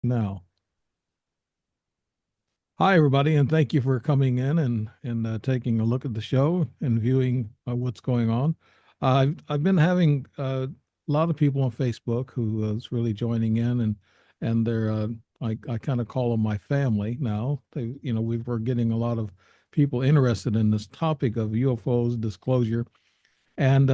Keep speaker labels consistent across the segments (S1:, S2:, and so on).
S1: Now, hi everybody, and thank you for coming in and taking a look at the show and viewing what's going on. I've been having a lot of people on Facebook who is really joining in, and they're I kind of call them my family now. We're getting a lot of people interested in this topic of UFOs disclosure, and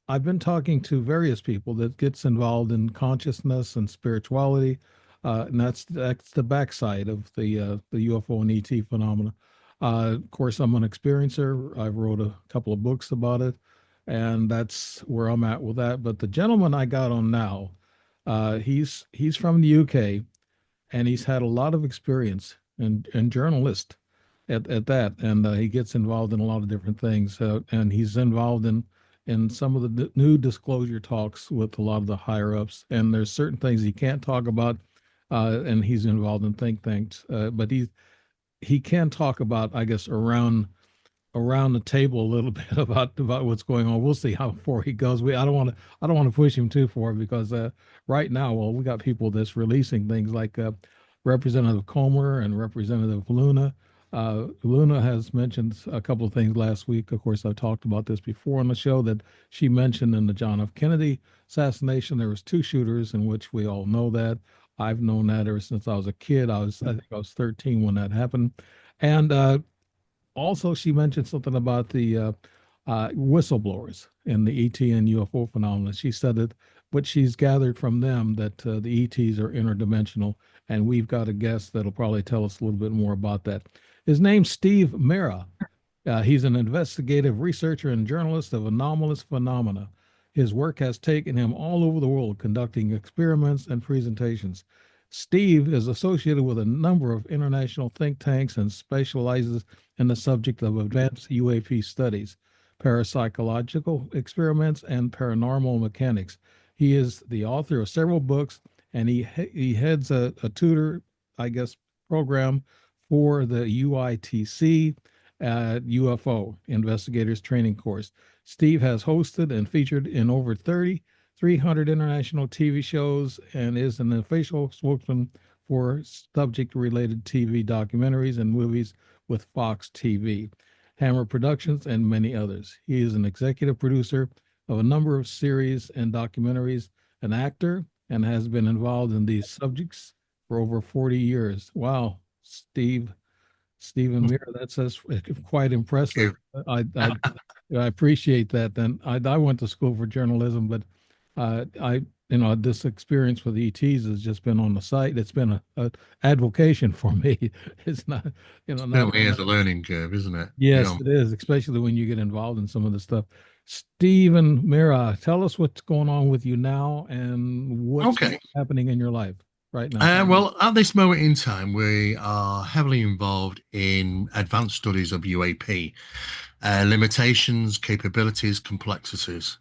S1: I've been talking to various people that gets involved in consciousness and spirituality, and that's the backside of the UFO and ET phenomena. Of course, I'm an experiencer. I wrote a couple of books about it, and that's where I'm at with that. But the gentleman I got on now, he's from the UK, and he's had a lot of experience and journalist at that, and he gets involved in a lot of different things, and he's involved in some of the new disclosure talks with a lot of the higher ups, and there's certain things he can't talk about, and he's involved in think tanks, but he can talk about, I guess, around the table a little bit about what's going on. We'll see how far he goes. I don't want to push him too far because right now, well, we got people that's releasing things like Representative Comer and Representative Luna. Luna has mentioned a couple of things last week. Of course, I've talked about this before on the show that she mentioned in the John F. Kennedy assassination. There was two shooters, in which we all know that. I've known that ever since I was a kid. I think I was 13 when that happened, and also, she mentioned something about the whistleblowers and the ET and UFO phenomena. She said that what she's gathered from them that the ETs are interdimensional, and we've got a guest that'll probably tell us a little bit more about that. His name's Steve Mera. He's an investigative researcher and journalist of anomalous phenomena. His work has taken him all over the world conducting experiments and presentations. Steve is associated with a number of international think tanks and specializes in the subject of advanced UAP studies, parapsychological experiments, and paranormal mechanics. He is the author of several books, and he heads a tutor, I guess, program for the UITC UFO Investigators Training Course. Steve has hosted and featured in over 300 international TV shows and is an official spokesman for subject related TV documentaries and movies with Fox TV, Hammer Productions, and many others. He is an executive producer of a number of series and documentaries, an actor, and has been involved in these subjects for over 40 years. Wow, Stephen Muir, that's quite impressive.
S2: You.
S1: I, I I appreciate that. Then I went to school for journalism, but I this experience with ETs has just been on the site. It's been a advocation for me. It's not not
S2: Certainly is a learning curve, isn't it?
S1: yes,
S2: Yeah.
S1: it is, especially when you get involved in some of the stuff. Stephen Mira, tell us what's going on with you now and what's
S2: Okay.
S1: happening in your life right now.
S2: Well, at this moment in time, we are heavily involved in advanced studies of UAP, limitations, capabilities, complexities.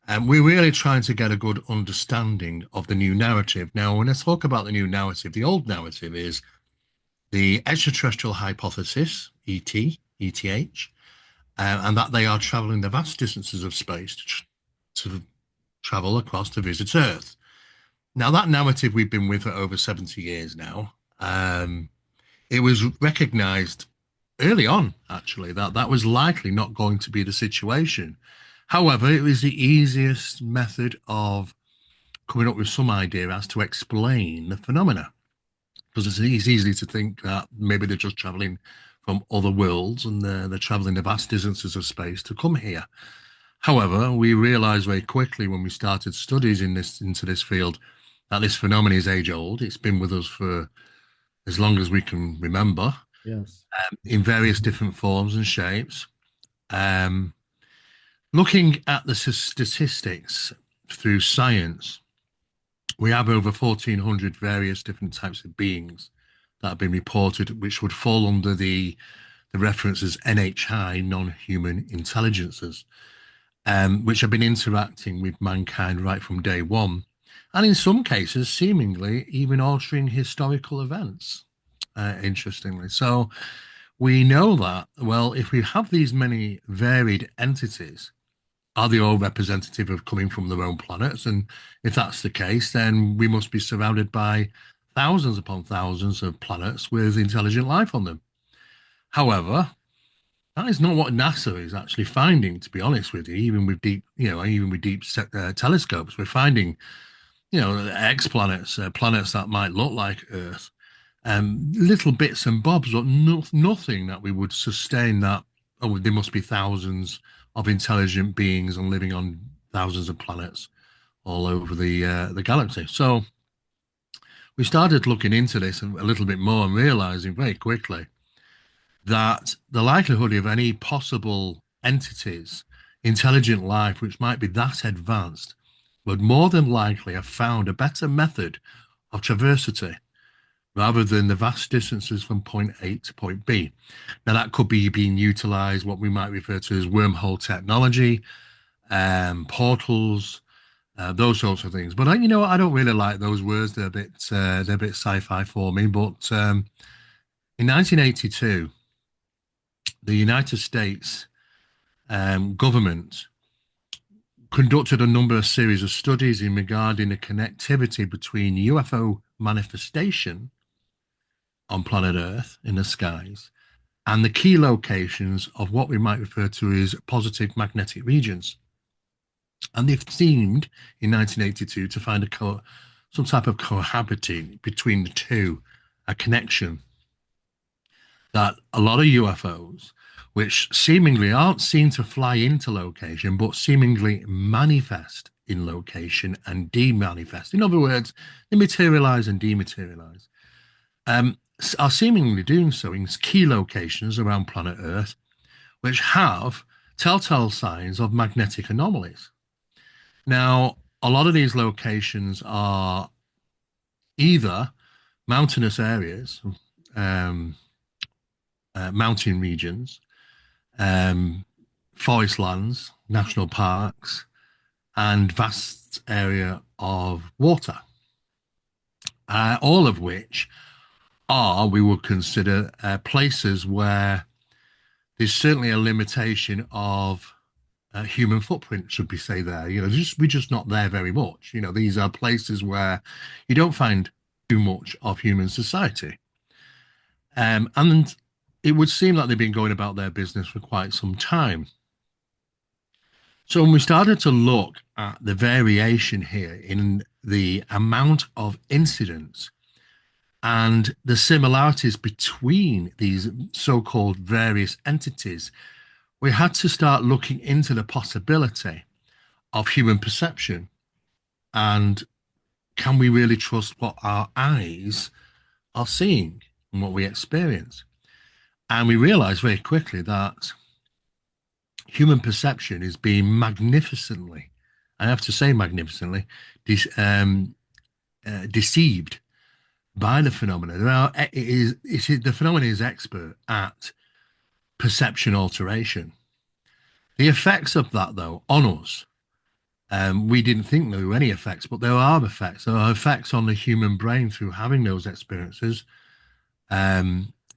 S2: And we're really trying to get a good understanding of the new narrative. Now, when I talk about the new narrative, the old narrative is the extraterrestrial hypothesis, ETH, and that they are traveling the vast distances of space to travel across to visit Earth. Now, that narrative we've been with for over 70 years now. It was recognized early on, actually, that that was likely not going to be the situation. However, it was the easiest method of coming up with some idea as to explain the phenomena. Because it's easy to think that maybe they're just traveling from other worlds and they're traveling the vast distances of space to come here. However, we realized very quickly when we started studies into this field that this phenomenon is age old. It's been with us for as long as we can remember,
S1: Yes.
S2: in various different forms and shapes. Um, Looking at the statistics through science, we have over 1,400 various different types of beings that have been reported, which would fall under the references NHI, non-human intelligences, which have been interacting with mankind right from day one, and in some cases, seemingly even altering historical events. Interestingly, so we know that, well, if we have these many varied entities, are they all representative of coming from their own planets? And if that's the case, then we must be surrounded by thousands upon thousands of planets with intelligent life on them. However, that is not what NASA is actually finding, to be honest with you. Even with deep, even with deep telescopes, we're finding, exoplanets, planets that might look like Earth, little bits and bobs, but nothing that we would sustain that. Oh, there must be thousands of intelligent beings and living on thousands of planets all over the galaxy. So we started looking into this a little bit more and realizing very quickly that the likelihood of any possible entities, intelligent life, which might be that advanced, would more than likely have found a better method of traversity rather than the vast distances from point A to point B. Now, that could be being utilized, what we might refer to as wormhole technology, portals, those sorts of things. But I don't really like those words. They're a bit sci-fi for me. But in 1982, the United States government conducted a number of series of studies in regarding the connectivity between UFO manifestation on planet Earth in the skies and the key locations of what we might refer to as positive magnetic regions. And they've seemed in 1982 to find some type of cohabiting between the two, a connection that a lot of UFOs, which seemingly aren't seen to fly into location, but seemingly manifest in location and demanifest. In other words, they materialize and dematerialize. Are seemingly doing so in key locations around planet Earth, which have telltale signs of magnetic anomalies. Now, a lot of these locations are either mountainous areas, um, mountain regions, um, forest lands, national parks, and vast area of water, all of which we would consider places where there's certainly a limitation of human footprint, should we say there? We're just not there very much. These are places where you don't find too much of human society. And it would seem like they've been going about their business for quite some time. So when we started to look at the variation here in the amount of incidents and the similarities between these so-called various entities, we had to start looking into the possibility of human perception and can we really trust what our eyes are seeing and what we experience? And we realized very quickly that human perception is being magnificently, I have to say magnificently, deceived by the phenomena. The phenomenon is expert at perception alteration. The effects of that, though, on us, we didn't think there were any effects, but there are effects. There are effects on the human brain through having those experiences.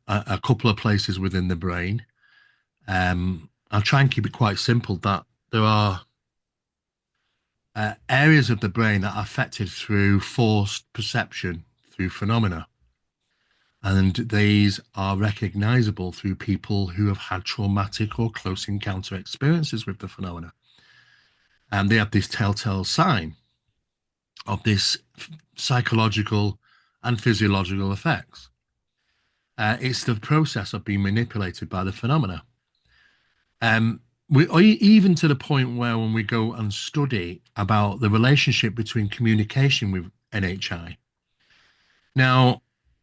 S2: A couple of places within the brain. I'll try and keep it quite simple that there are areas of the brain that are affected through forced perception, through phenomena. And these are recognizable through people who have had traumatic or close encounter experiences with the phenomena. And they have this telltale sign of this psychological and physiological effects. It's the process of being manipulated by the phenomena. We even to the point where when we go and study about the relationship between communication with NHI. Now,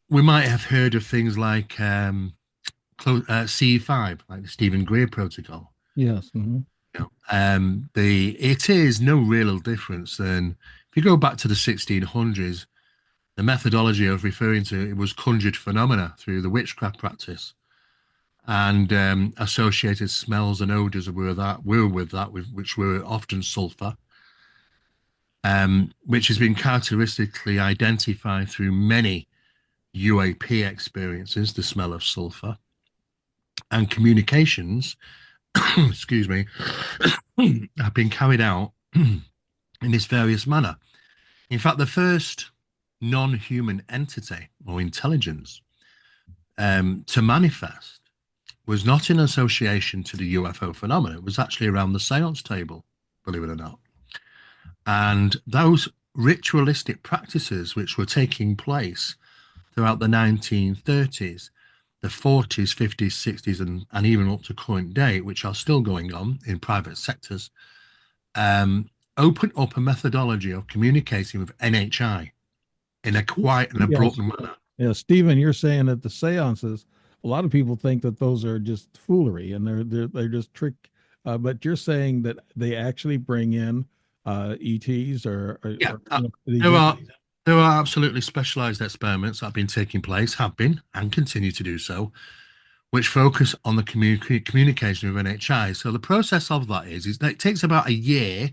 S2: we might have heard of things like C5, like the Stephen Greer protocol.
S1: Yes. Mm-hmm.
S2: It is no real difference than if you go back to the 1600s, the methodology of referring to it was conjured phenomena through the witchcraft practice, and associated smells and odors which were often sulfur, which has been characteristically identified through many UAP experiences, the smell of sulfur, and communications, excuse me, have been carried out in this various manner. In fact, the first non-human entity or intelligence to manifest was not in association to the UFO phenomenon. It was actually around the seance table, believe it or not. And those ritualistic practices which were taking place throughout the 1930s, the 40s, 50s, 60s, and even up to current day, which are still going on in private sectors, um, opened up a methodology of communicating with NHI in a quiet and abrupt
S1: Yes.
S2: manner.
S1: Yeah, Stephen, you're saying that the seances, a lot of people think that those are just foolery and they're just trick. But you're saying that they actually bring in ETs
S2: Yeah,
S1: or these
S2: there are
S1: entities.
S2: there are absolutely specialized experiments that have been taking place, have been, and continue to do so, which focus on the communication with NHI. So the process of that is that it takes about a year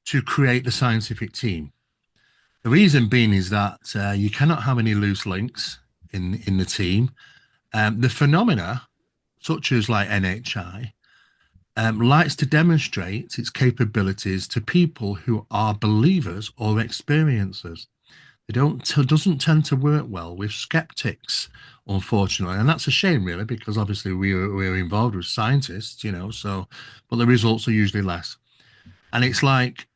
S2: to create the scientific team. The reason being is that you cannot have any loose links in the team. The phenomena, such as like NHI, likes to demonstrate its capabilities to people who are believers or experiencers. Doesn't tend to work well with skeptics, unfortunately, and that's a shame, really, because obviously we're involved with scientists, so but the results are usually less. And it's like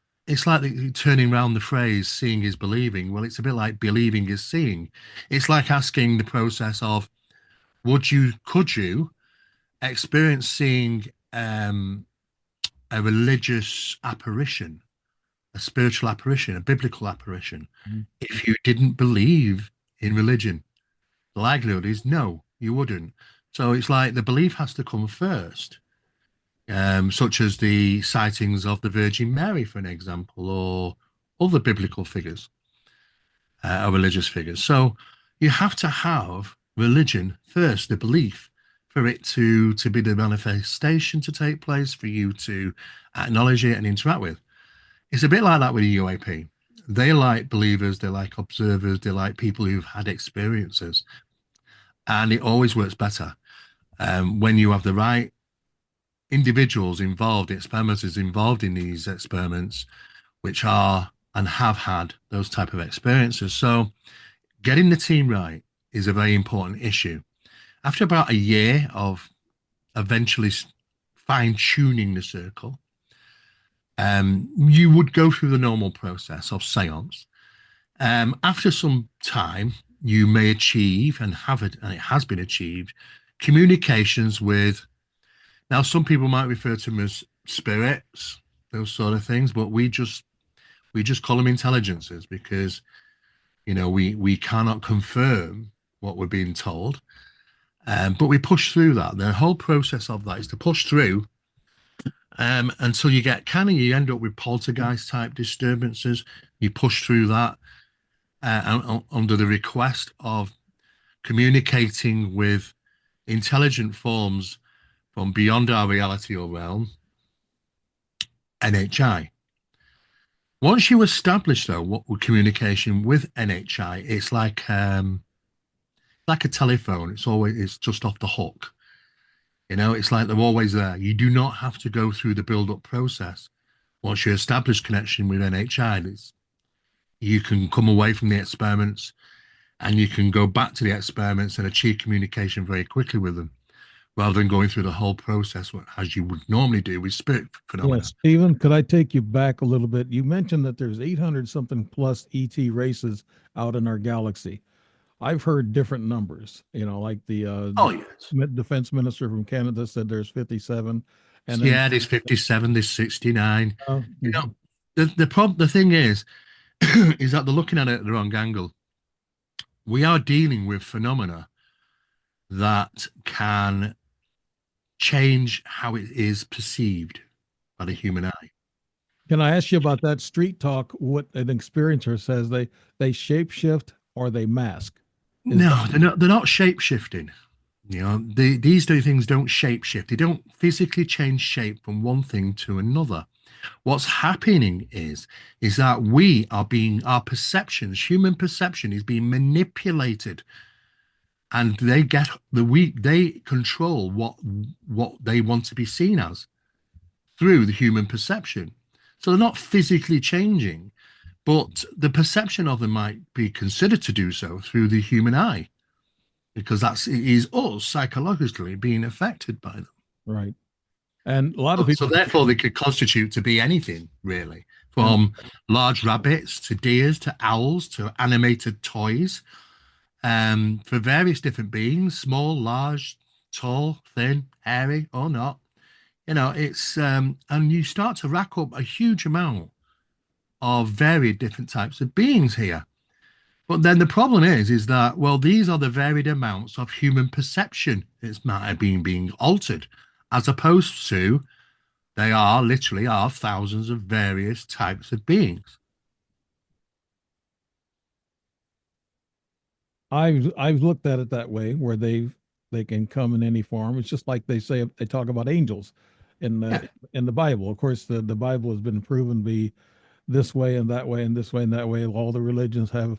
S2: turning around the phrase "seeing is believing." Well, it's a bit like believing is seeing. It's like asking the process of could you experience seeing a religious apparition, a spiritual apparition, a biblical apparition,
S1: Mhm.
S2: if you didn't believe in religion? The likelihood is no, you wouldn't. So it's like the belief has to come first, such as the sightings of the Virgin Mary, for an example, or other biblical figures, or religious figures. So you have to have religion first, the belief, for it to be the manifestation to take place, for you to acknowledge it and interact with. It's a bit like that with the UAP. They like believers, they like observers, they like people who've had experiences, and it always works better when you have the right individuals involved, experimenters involved in these experiments, which are and have had those type of experiences. So getting the team right is a very important issue. After about a year of eventually fine tuning the circle, you would go through the normal process of seance. After some time, you may achieve and have it, and it has been achieved, communications with. Now, some people might refer to them as spirits, those sort of things, but we just call them intelligences because we cannot confirm what we're being told, but we push through that. The whole process of that is to push through until you end up with poltergeist type disturbances. You push through that under the request of communicating with intelligent forms from beyond our reality or realm, NHI. Once you establish though what communication with NHI, it's like a telephone. It's just off the hook. It's like they're always there. You do not have to go through the build-up process. Once you establish connection with NHI, you can come away from the experiments and you can go back to the experiments and achieve communication very quickly with them, rather than going through the whole process as you would normally do with spirit
S1: Yeah,
S2: phenomena.
S1: Stephen, could I take you back a little bit? You mentioned that there's 800 something plus ET races out in our galaxy. I've heard different numbers, like the
S2: Oh yes.
S1: defense minister from Canada said there's 57. And then,
S2: Yeah, there's 57, there's 69. You know,
S1: mhm.
S2: the thing is, is that they're looking at it at the wrong angle. We are dealing with phenomena that can change how it is perceived by the human eye.
S1: Can I ask you about that street talk? What an experiencer says they shapeshift or they mask. Is that
S2: No, they're not shape shifting. These two things don't shape shift. They don't physically change shape from one thing to another. What's happening is that our perceptions, human perception is being manipulated, and they control what they want to be seen as through the human perception. So they're not physically changing, but the perception of them might be considered to do so through the human eye, because it is us psychologically being affected by them.
S1: Right. And a lot of
S2: So
S1: people,
S2: therefore, they could constitute to be anything really,
S1: and
S2: from large rabbits to deers to owls to animated toys, for various different beings, small, large, tall, thin, hairy, or not. It's and you start to rack up a huge amount of varied different types of beings here. But then the problem is that, well, these are the varied amounts of human perception that's matter being altered, as opposed to they are literally are thousands of various types of beings.
S1: I've looked at it that way, where they can come in any form. It's just like they talk about angels
S2: Yeah,
S1: in the Bible. Of course, the Bible has been proven to be this way and that way and this way and that way. All the religions have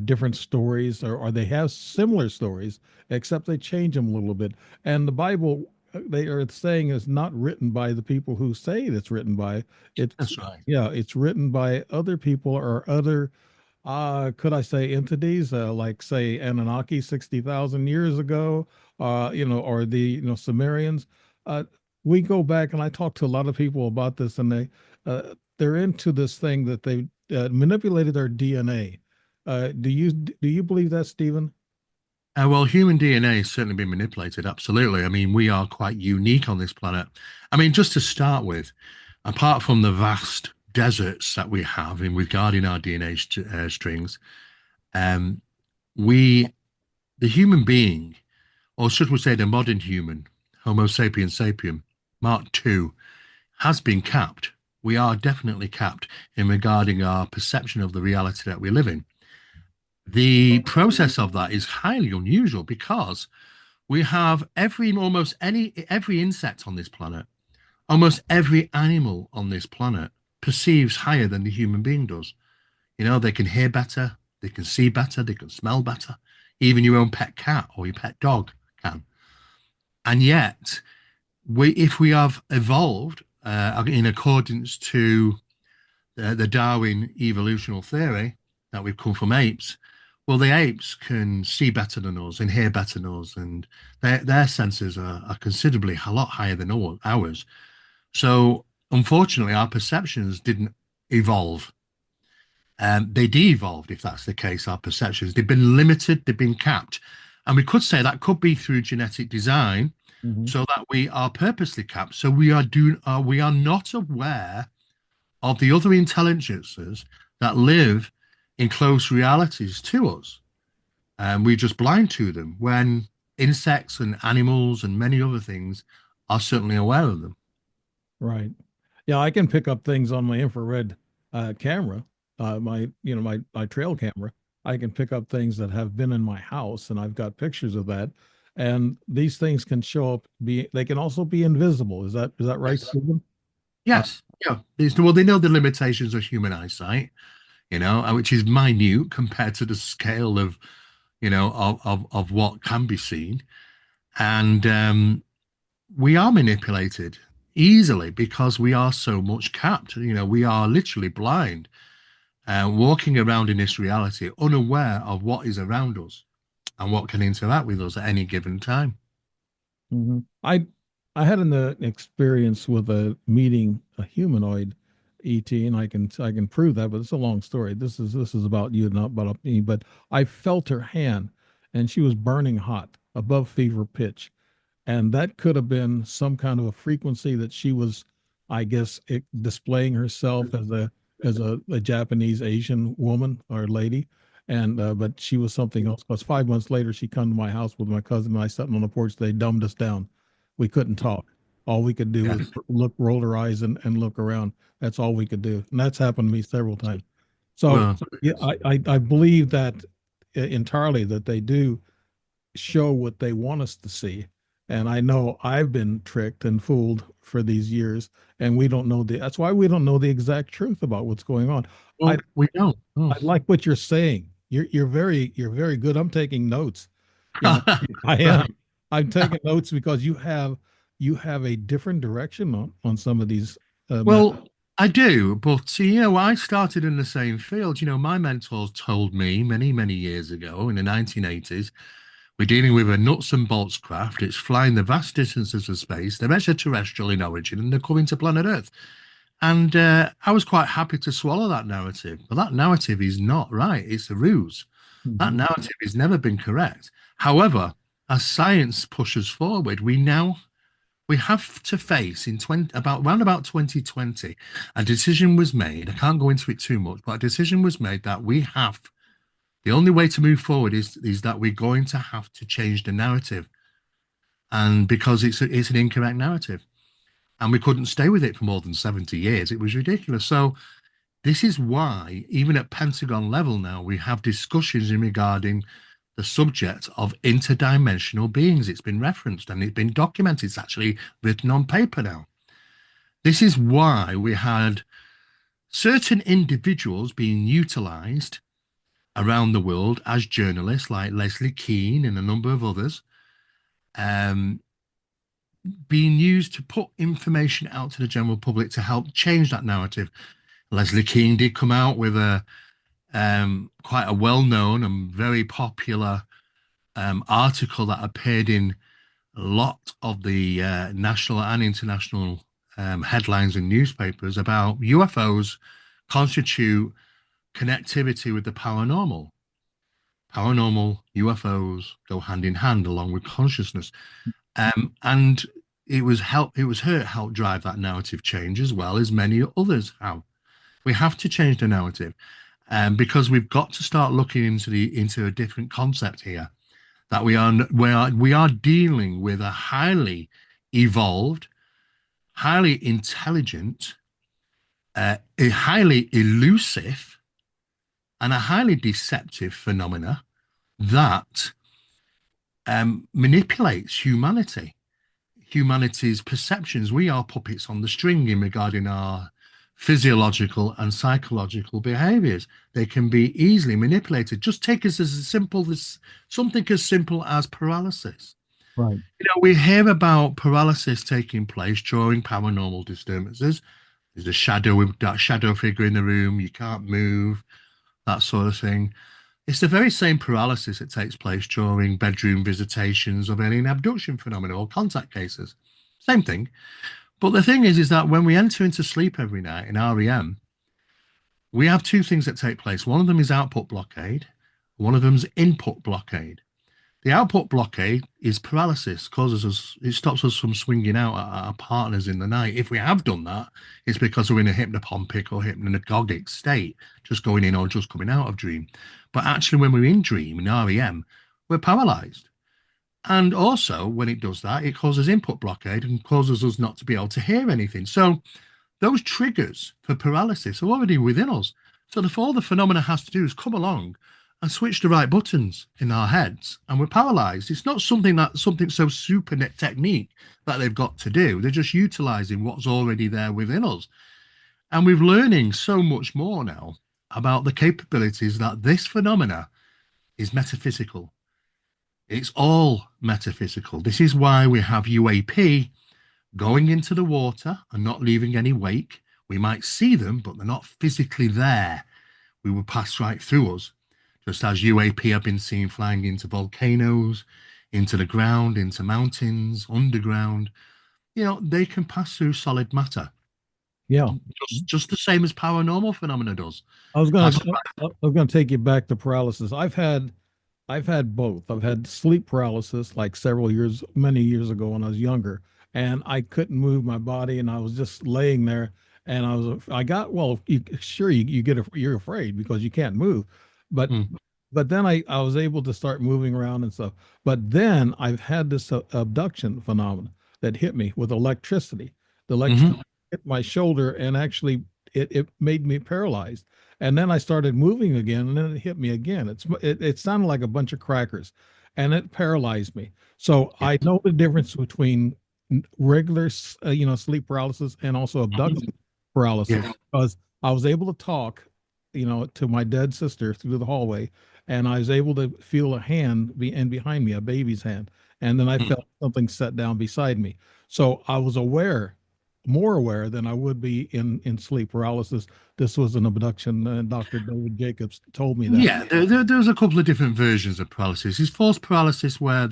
S1: different stories, or they have similar stories, except they change them a little bit. And the Bible, they are saying, is not written by the people who say it's written by. It's
S2: that's right.
S1: Yeah, it's written by other people, or other, could I say, entities, like, say, Anunnaki 60,000 years ago, or the, Sumerians. Uh, we go back, and I talk to a lot of people about this, and they're into this thing that they manipulated our DNA. Do you believe that, Stephen?
S2: Well, human DNA has certainly been manipulated. Absolutely. I mean, we are quite unique on this planet. I mean, just to start with, apart from the vast deserts that we have in regarding our DNA strings, um, we, the human being, or should we say the modern human, Homo sapiens sapien, Mark II, has been capped. We are definitely capped in regarding our perception of the reality that we live in. The process of that is highly unusual because we have every insect on this planet, almost every animal on this planet perceives higher than the human being does. They can hear better, they can see better, they can smell better. Even your own pet cat or your pet dog can. And yet, if we have evolved in accordance to the Darwin evolutional theory that we've come from apes, well, the apes can see better than us and hear better than us, and their senses are considerably a lot higher than ours. So, unfortunately, our perceptions didn't evolve. They de-evolved, if that's the case. Our perceptions, they've been limited, they've been capped, and we could say that could be through genetic design,
S1: Hmm.
S2: so that we are purposely capped. So we are not aware of the other intelligences that live in close realities to us. And we're just blind to them when insects and animals and many other things are certainly aware of them.
S1: Right. Yeah, I can pick up things on my infrared camera, my trail camera. I can pick up things that have been in my house, and I've got pictures of that. And these things can show up. They can also be invisible. Is that right,
S2: Yes.
S1: Stephen? Uh,
S2: Yes. Yeah. Well, they know the limitations of human eyesight, which is minute compared to the scale of, of what can be seen. And we are manipulated easily because we are so much capped. We are literally blind, walking around in this reality, unaware of what is around us and what can interact with us at any given time.
S1: mhm. I had an experience with meeting a humanoid ET, and I can prove that, but it's a long story. This is about you, not about me. But I felt her hand, and she was burning hot, above fever pitch. And that could have been some kind of a frequency that she was, I guess, displaying herself as a Japanese Asian woman or lady. And but she was something else, because 5 months later she come to my house with my cousin, and I sat on the porch. They dumbed us down. We couldn't talk. All we could do was
S2: Yes.
S1: roll our eyes, and look around. That's all we could do, and that's happened to me several times. So
S2: Well,
S1: yeah, I believe that entirely, that they do show what they want us to see. And I know I've been tricked and fooled for these years, and that's why we don't know the exact truth about what's going on. I
S2: we don't. Oh.
S1: I like what you're saying. You're very good. I'm taking notes. You know, I am.
S2: Right.
S1: I'm taking notes because you have a different direction on some of these
S2: Well,
S1: matters.
S2: I do, but I started in the same field. My mentors told me many, many years ago in the 1980s, we're dealing with a nuts and bolts craft. It's flying the vast distances of space. They're extraterrestrial in origin and they're coming to planet Earth. And I was quite happy to swallow that narrative. But that narrative is not right. It's a ruse. That
S1: Mhm.
S2: narrative has never been correct. However, as science pushes forward, we have to face in 20 about around about 2020, a decision was made. I can't go into it too much, but a decision was made that the only way to move forward is that we're going to have to change the narrative, and because it's an incorrect narrative, and we couldn't stay with it for more than 70 years. It was ridiculous. So this is why, even at Pentagon level now, we have discussions in regarding the subject of interdimensional beings. It's been referenced and it's been documented. It's actually written on paper now. This is why we had certain individuals being utilized around the world as journalists, like Leslie Keane and a number of others, um, being used to put information out to the general public to help change that narrative. Leslie Keane did come out with a quite a well-known and very popular article that appeared in a lot of the national and international headlines and newspapers about UFOs constitute connectivity with the paranormal. Paranormal UFOs go hand in hand along with consciousness, and it was her help drive that narrative change as well as many others have. We have to change the narrative, because we've got to start looking into a different concept here. That we are dealing with a highly evolved, highly intelligent, a highly elusive, and a highly deceptive phenomena that manipulates humanity's perceptions. We are puppets on the string in regarding our physiological and psychological behaviors. They can be easily manipulated. Just take us as simple as something as simple as paralysis.
S1: Right.
S2: We hear about paralysis taking place during paranormal disturbances. There's a shadow, that shadow figure in the room, you can't move, that sort of thing. It's the very same paralysis that takes place during bedroom visitations of alien abduction phenomena or contact cases. Same thing. But the thing is that when we enter into sleep every night in REM, we have two things that take place. One of them is output blockade, one of them is input blockade. The output blockade is paralysis, it stops us from swinging out at our partners in the night. If we have done that, it's because we're in a hypnopompic or hypnagogic state, just going in or just coming out of dream. But actually, when we're in dream in REM, we're paralyzed. And also, when it does that, it causes input blockade and causes us not to be able to hear anything. So those triggers for paralysis are already within us. So all the phenomena has to do is come along and switch the right buttons in our heads, and we're paralyzed. It's not something so super net technique that they've got to do. They're just utilizing what's already there within us. And we're learning so much more now about the capabilities that this phenomena is metaphysical. It's all metaphysical. This is why we have UAP going into the water and not leaving any wake. We might see them, but they're not physically there. We will pass right through us, just as UAP have been seen flying into volcanoes, into the ground, into mountains, underground. They can pass through solid matter,
S1: Yeah.
S2: just the same as paranormal phenomena does.
S1: I was gonna
S2: That's
S1: I was gonna take you back to paralysis. I've had both. I've had sleep paralysis like many years ago when I was younger, and I couldn't move my body, and I was just laying there, and I got well. You're afraid because you can't move, but
S2: mm,
S1: but then I was able to start moving around and stuff. But then I've had this abduction phenomenon that hit me with electricity. The electricity
S2: mhm,
S1: hit my shoulder and actually it made me paralyzed. And then I started moving again, and then it hit me again. It sounded like a bunch of crackers, and it paralyzed me. So
S2: yeah,
S1: I know the difference between regular, sleep paralysis and also
S2: mhm,
S1: abduction paralysis
S2: yeah,
S1: because I was able to talk, to my dead sister through the hallway, and I was able to feel a hand be in behind me, a baby's hand, and then I
S2: mm,
S1: felt something set down beside me. So I was aware more aware than I would be in sleep paralysis. This was an abduction, and Dr. David Jacobs told me that.
S2: Yeah, there's a couple of different versions of paralysis. There's false paralysis where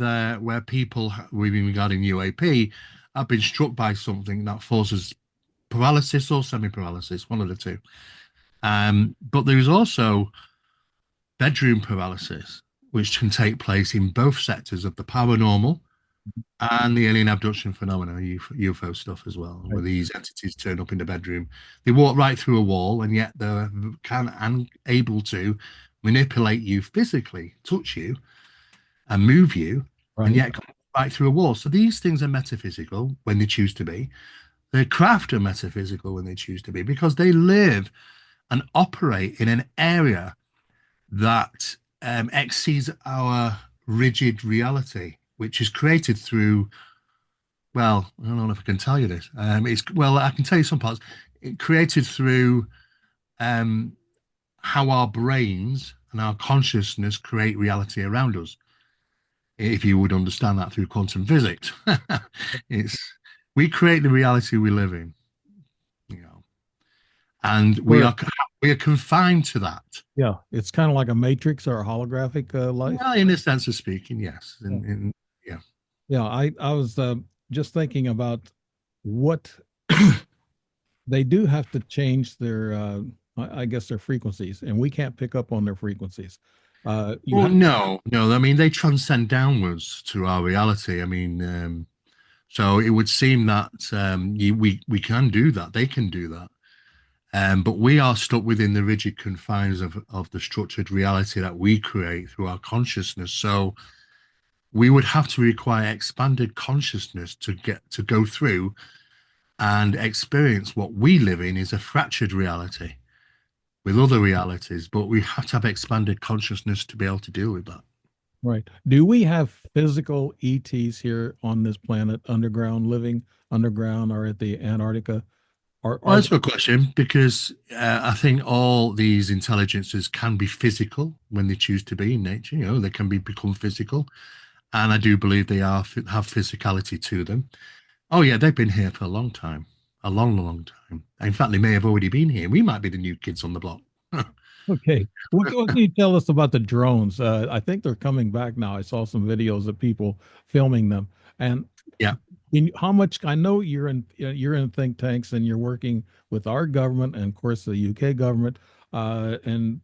S2: people regarding UAP have been struck by something that causes paralysis or semi-paralysis, one of the two. But there's also bedroom paralysis, which can take place in both sectors of the paranormal and the alien abduction phenomena, UFO stuff as well, where
S1: Right.
S2: these entities turn up in the bedroom. They walk right through a wall, and yet they're can and able to manipulate you physically, touch you, and move you, and
S1: Right.
S2: yet come right through a wall. So these things are metaphysical when they choose to be. Their craft are metaphysical when they choose to be because they live and operate in an area that exceeds our rigid reality, which is created through, well, I don't know if I can tell you this. I can tell you some parts. It created through um, how our brains and our consciousness create reality around us. If you would understand that through quantum physics, it's we create the reality we live in, you know, and
S1: Where,
S2: we are confined to that.
S1: yeah, it's kind of like a matrix or a holographic life.
S2: Well, in a sense of speaking, yes.
S1: Yeah.
S2: Yeah.
S1: Yeah, I was just thinking about what they do have to change their I guess their frequencies, and we can't pick up on their frequencies. You
S2: Well,
S1: have
S2: no, no. I mean, they transcend downwards to our reality. I mean, so it would seem that we can do that. They can do that. But we are stuck within the rigid confines of the structured reality that we create through our consciousness. So we would have to require expanded consciousness to get to go through and experience what we live in is a fractured reality with other realities, but we have to have expanded consciousness to be able to deal with that.
S1: right. Do we have physical ETs here on this planet, underground, living underground, or at the Antarctica?
S2: Well,
S1: Are
S2: that's a good question because I think all these intelligences can be physical when they choose to be in nature. You know, they can become physical, and I do believe they have physicality to them. Oh yeah, they've been here for a long time, a long, long time. In fact, they may have already been here. We might be the new kids on the block.
S1: okay. What can you tell us about the drones? I think they're coming back now. I saw some videos of people filming them. And
S2: Yeah.
S1: how much, I know you're in think tanks and you're working with our government and of course the UK government. And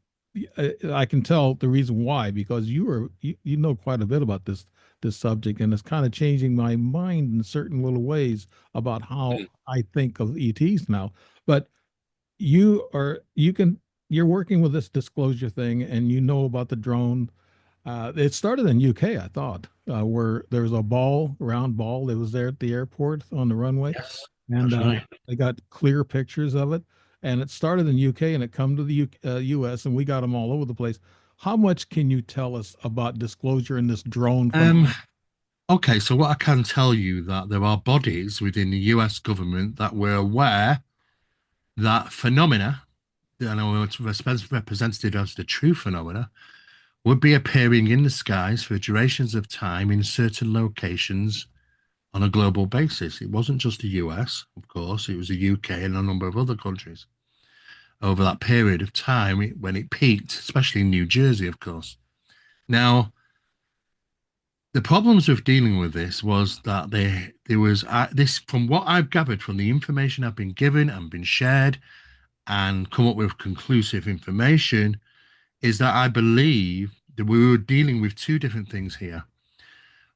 S1: I can tell the reason why, because you know quite a bit about this subject, and it's kind of changing my mind in certain little ways about how I think of ETs now. But you're working with this disclosure thing, and you know about the drone. It started in UK, I thought, where there was a round ball that was there at the airport on the runway,
S2: Yes,
S1: and
S2: that's right.
S1: I got clear pictures of it. And it started in UK, and it come to the US, and we got them all over the place. How much can you tell us about disclosure in this drone
S2: Um,
S1: phenomenon?
S2: okay, so what I can tell you that there are bodies within the US government that were aware that phenomena, and are represented as the true phenomena, would be appearing in the skies for durations of time in certain locations on a global basis. It wasn't just the US, of course, it was the UK and a number of other countries over that period of time when it peaked, especially in New Jersey, of course. Now, the problems with dealing with this was that there was this, from what I've gathered from the information I've been given and been shared and come up with conclusive information, is that I believe that we were dealing with two different things here.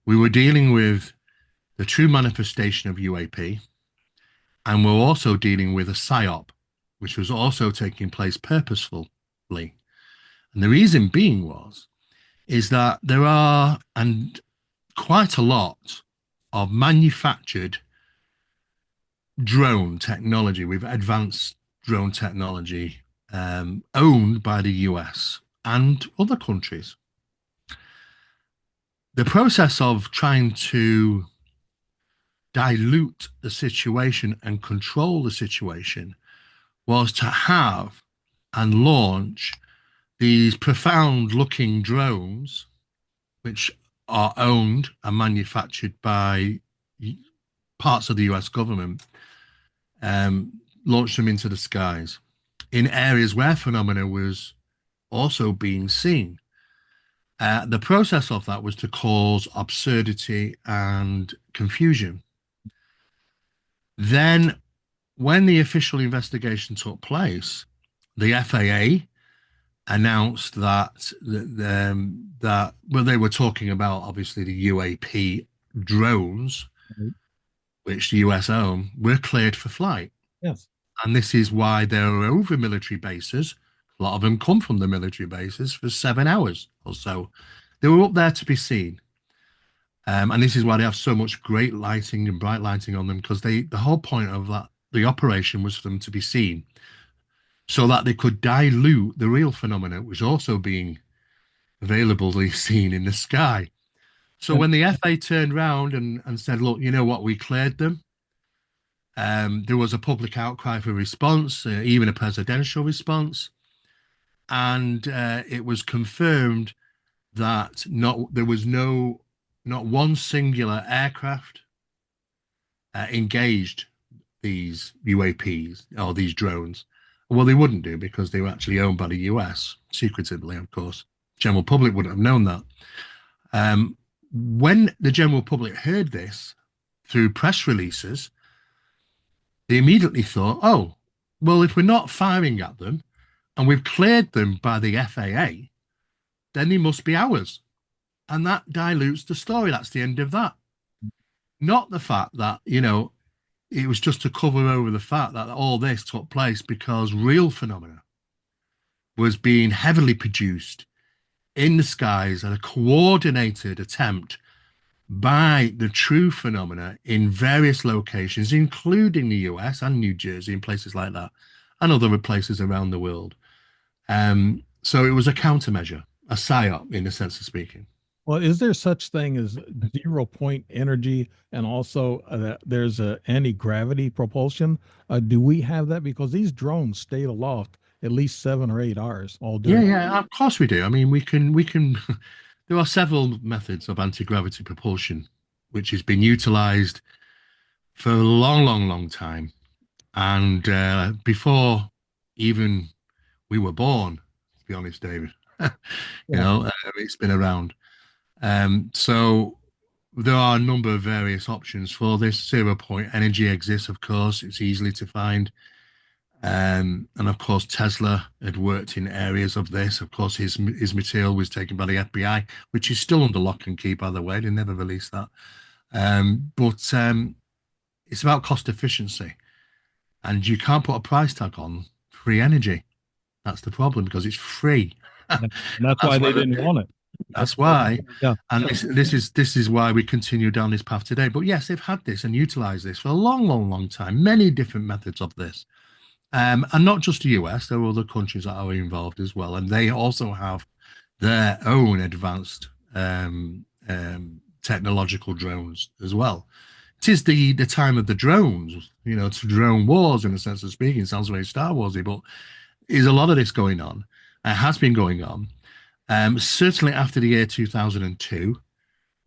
S2: We were dealing with the true manifestation of UAP, and we're also dealing with a psyop, which was also taking place purposefully. And the reason being is that there are and quite a lot of manufactured drone technology with advanced drone technology owned by the US and other countries. The process of trying to dilute the situation and control the situation was to have and launch these profound looking drones, which are owned and manufactured by parts of the US government, launched them into the skies in areas where phenomena was also being seen. The process of that was to cause absurdity and confusion. Then, when the official investigation took place, the FAA announced that well, they were talking about obviously the UAP drones,
S1: Right.
S2: which the US own, were cleared for flight.
S1: Yes.
S2: And this is why they're over military bases. A lot of them come from the military bases for 7 hours or so. They were up there to be seen. And this is why they have so much great lighting and bright lighting on them, because the whole point of that the operation was for them to be seen, so that they could dilute the real phenomena, which was also being availably seen in the sky. So
S1: And
S2: when the FA turned round and said, "Look, you know what? We cleared them," there was a public outcry for response, even a presidential response, and it was confirmed that not there was no not one singular aircraft engaged these UAPs or these drones. Well, they wouldn't do because they were actually owned by the US secretively, of course. General public wouldn't have known that. When the general public heard this through press releases, they immediately thought, oh, well, if we're not firing at them and we've cleared them by the FAA, then they must be ours. And that dilutes the story. That's the end of that. Not the fact that, it was just to cover over the fact that all this took place because real phenomena was being heavily produced in the skies and a coordinated attempt by the true phenomena in various locations, including the US and New Jersey and places like that, and other places around the world. So it was a countermeasure, a psyop in the sense of speaking.
S1: well, is there such thing as 0 point energy, and also there's a anti-gravity propulsion? Do we have that? Because these drones stayed aloft at least 7 or 8 hours all
S2: Yeah,
S1: during.
S2: yeah, of course we do. I mean, we can. There are several methods of anti-gravity propulsion, which has been utilized for a long, long, long time. And before even we were born, to be honest, David,
S1: Yeah.
S2: it's been around. So there are a number of various options for this. 0 point energy exists, of course. It's easily to find. And of course, Tesla had worked in areas of this. Of course, his material was taken by the FBI, which is still under lock and key, by the way. They never released that. But it's about cost efficiency, and you can't put a price tag on free energy. That's the problem because it's free.
S1: And that's why
S2: That's
S1: they
S2: why.
S1: didn't want it. That's
S2: That's why.
S1: yeah.
S2: And this is why we continue down this path today. But yes, they've had this and utilized this for a long, long, long time. Many different methods of this. And not just the US, there are other countries that are involved as well. And they also have their own advanced technological drones as well. It is the time of the drones, to drone wars in a sense of speaking. It sounds very Star Warsy, but is a lot of this going on. It has been going on. Certainly after the year 2002,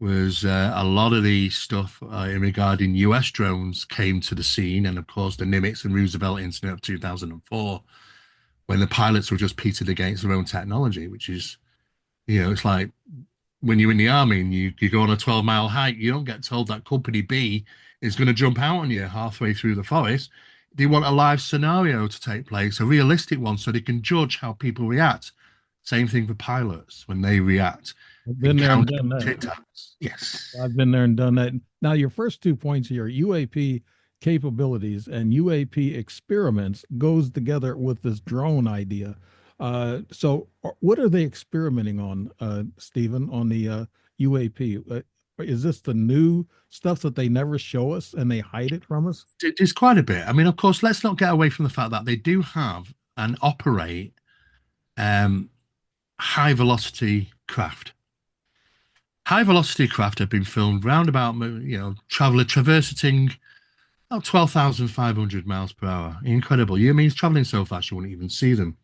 S2: was a lot of the stuff regarding US drones came to the scene, and of course the Nimitz and Roosevelt incident of 2004, when the pilots were just pitted against their own technology, which is, it's like when you're in the army and you go on a 12-mile hike, you don't get told that Company B is going to jump out on you halfway through the forest. They want a live scenario to take place, a realistic one, so they can judge how people react. Same thing for pilots when they react,
S1: I've been there and
S2: encounter
S1: done that.
S2: tic-tacs. Yes.
S1: I've been there and done that. Now, your first 2 points here, UAP capabilities and UAP experiments, goes together with this drone idea. So, what are they experimenting on, Stephen, on the UAP? Is this the new stuff that they never show us and they hide it from us?
S2: It's quite a bit. I mean, of course, let's not get away from the fact that they do have and operate um, high velocity craft. High velocity craft have been filmed round about, traversing about 12,500 miles per hour. Incredible. You mean it's traveling so fast you wouldn't even see them.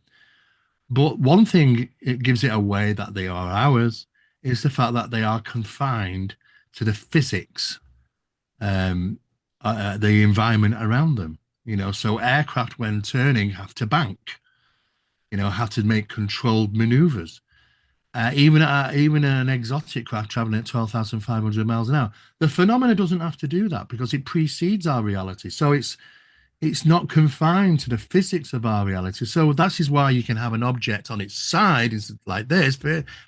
S2: But one thing it gives it away that they are ours is the fact that they are confined to the physics, the environment around them. So aircraft, when turning, have to bank, have to make controlled maneuvers. Even an exotic craft traveling at 12,500 miles an hour, the phenomena doesn't have to do that because it precedes our reality. So it's not confined to the physics of our reality. So that is why you can have an object on its side, is like this,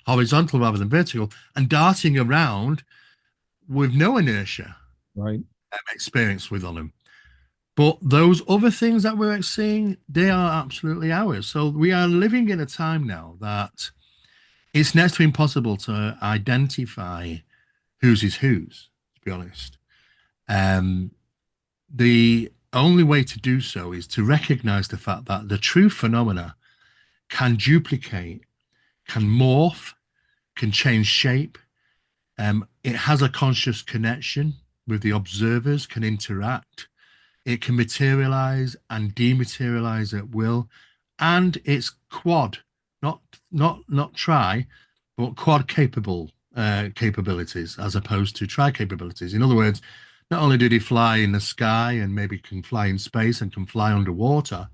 S2: horizontal rather than vertical, and darting around with no inertia
S1: Right.
S2: experience with on them. But those other things that we're seeing, they are absolutely ours. So we are living in a time now that it's next to impossible to identify whose is whose, to be honest. Um, the only way to do so is to recognize the fact that the true phenomena can duplicate, can morph, can change shape. It has a conscious connection with the observers, can interact. It can materialize and dematerialize at will, and it's quad, not not tri, but quad capable capabilities as opposed to tri capabilities. In other words, not only do they fly in the sky and maybe can fly in space and can fly underwater,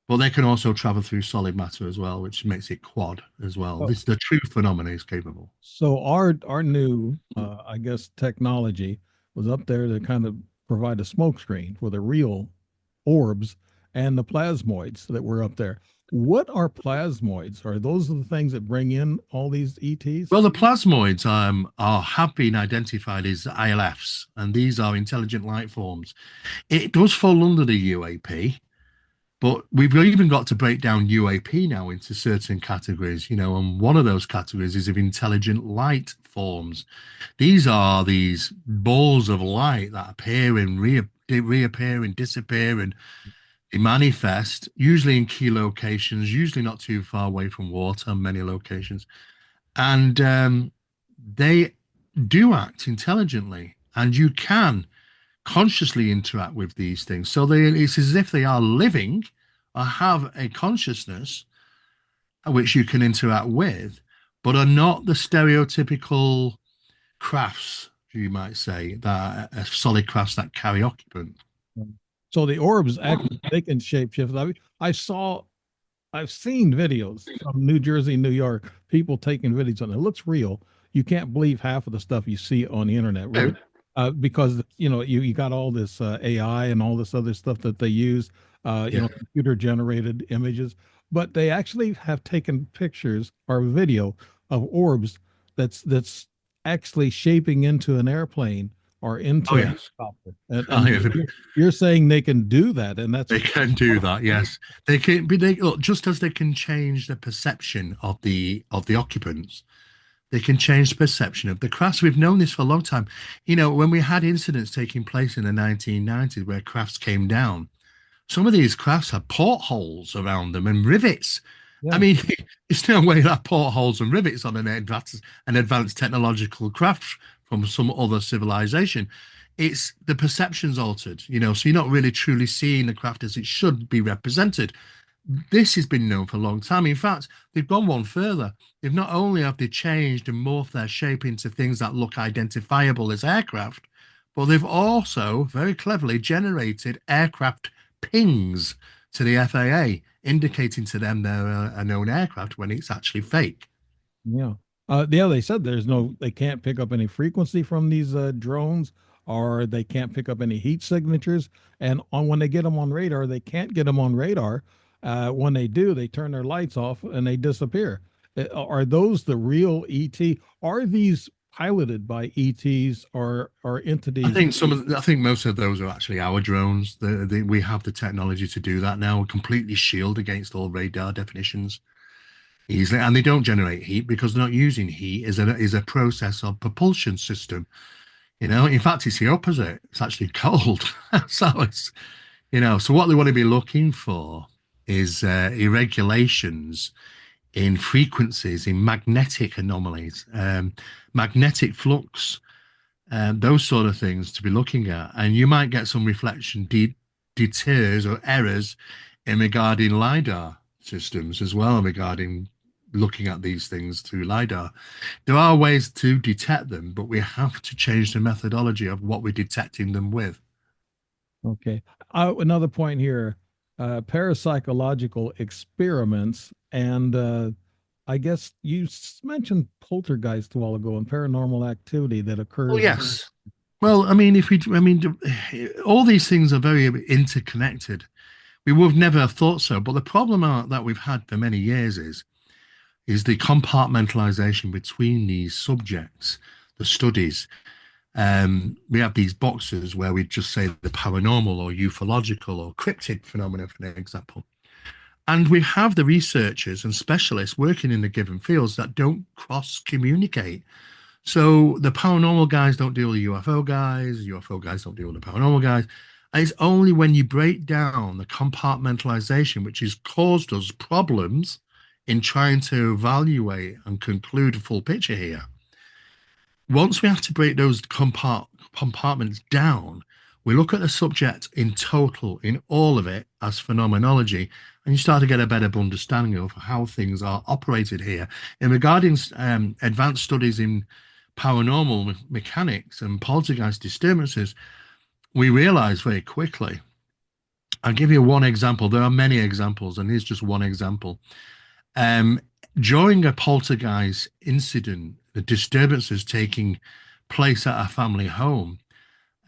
S2: but they can also travel through solid matter as well, which makes it quad as well.
S1: So,
S2: This the true phenomena is capable.
S1: so our new, I guess, technology was up there to kind of provide a smoke screen for the real orbs and the plasmoids that were up there. What are plasmoids? Are those the things that bring in all these ETs?
S2: Well, the plasmoids have been identified as ILFs, and these are intelligent life forms. It does fall under the UAP, but we've even got to break down UAP now into certain categories, and one of those categories is of intelligent light forms. These are these balls of light that appear and reappear and disappear, and they manifest, usually in key locations, usually not too far away from water, many locations. And they do act intelligently, and you can consciously interact with these things. So it's as if they are living or have a consciousness which you can interact with, but are not the stereotypical crafts, you might say, that are solid crafts that carry occupant.
S1: So the orbs actually they can shapeshift. I've seen videos from New Jersey, New York, people taking videos and it looks real. You can't believe half of the stuff you see on the internet, really, because you got all this AI and all this other stuff that they use,
S2: Yeah.
S1: computer generated images, but they actually have taken pictures or video of orbs that's actually shaping into an airplane or
S2: Oh,
S1: into a
S2: yes.
S1: helicopter,
S2: Oh,
S1: and
S2: yeah.
S1: you're saying they can do that, and that's
S2: They can do that, yes. They can be they look, just as they can change the perception of the occupants, they can change the perception of the crafts. We've known this for a long time. When we had incidents taking place in the 1990s where crafts came down, some of these crafts had portholes around them and rivets. I
S1: yeah.
S2: mean, it's no way that portholes and rivets on an advanced technological craft from some other civilization. It's the perception's altered, so you're not really truly seeing the craft as it should be represented. This has been known for a long time. In fact, they've gone one further. They've not only have they changed and morphed their shape into things that look identifiable as aircraft, but they've also very cleverly generated aircraft pings to the FAA, indicating to them they're a known aircraft when it's actually fake.
S1: Yeah. They said they can't pick up any frequency from these drones, or they can't pick up any heat signatures. And when they get them on radar, they can't get them on radar. When they do, they turn their lights off and they disappear. Are those the real ET? Are these piloted by ETs or
S2: I
S1: entities?
S2: think I think most of those are actually our drones. We have the technology to do that now. We're completely shield against all radar definitions easily, and they don't generate heat because they're not using heat is a process of propulsion system. In fact, it's the opposite. It's actually cold. So so what they want to be looking for is irregulations in frequencies, in magnetic anomalies, magnetic flux, those sort of things to be looking at. And you might get some reflection deters or errors in regarding LiDAR systems as well, regarding looking at these things through LiDAR. There are ways to detect them, but we have to change the methodology of what we're detecting them with.
S1: Okay. Another point here, parapsychological experiments, and I guess you mentioned poltergeist a while ago and paranormal activity that
S2: Oh,
S1: occurs.
S2: yes. Well, I mean, all these things are very interconnected. We would never have thought so, but the problem that we've had for many years is the compartmentalization between these subjects, the studies. We have these boxes where we just say the paranormal or ufological or cryptid phenomena, for example. And we have the researchers and specialists working in the given fields that don't cross communicate. So the paranormal guys don't deal with the UFO guys, UFO guys don't deal with the paranormal guys. And it's only when you break down the compartmentalization, which has caused us problems in trying to evaluate and conclude a full picture here. Once we have to break those compartments down, we look at the subject in total, in all of it, as phenomenology, and you start to get a better understanding of how things are operated here. In regarding advanced studies in paranormal mechanics and poltergeist disturbances, we realize very quickly. I'll give you one example. There are many examples, and here's just one example. Um, During a poltergeist incident, the disturbances taking place at a family home,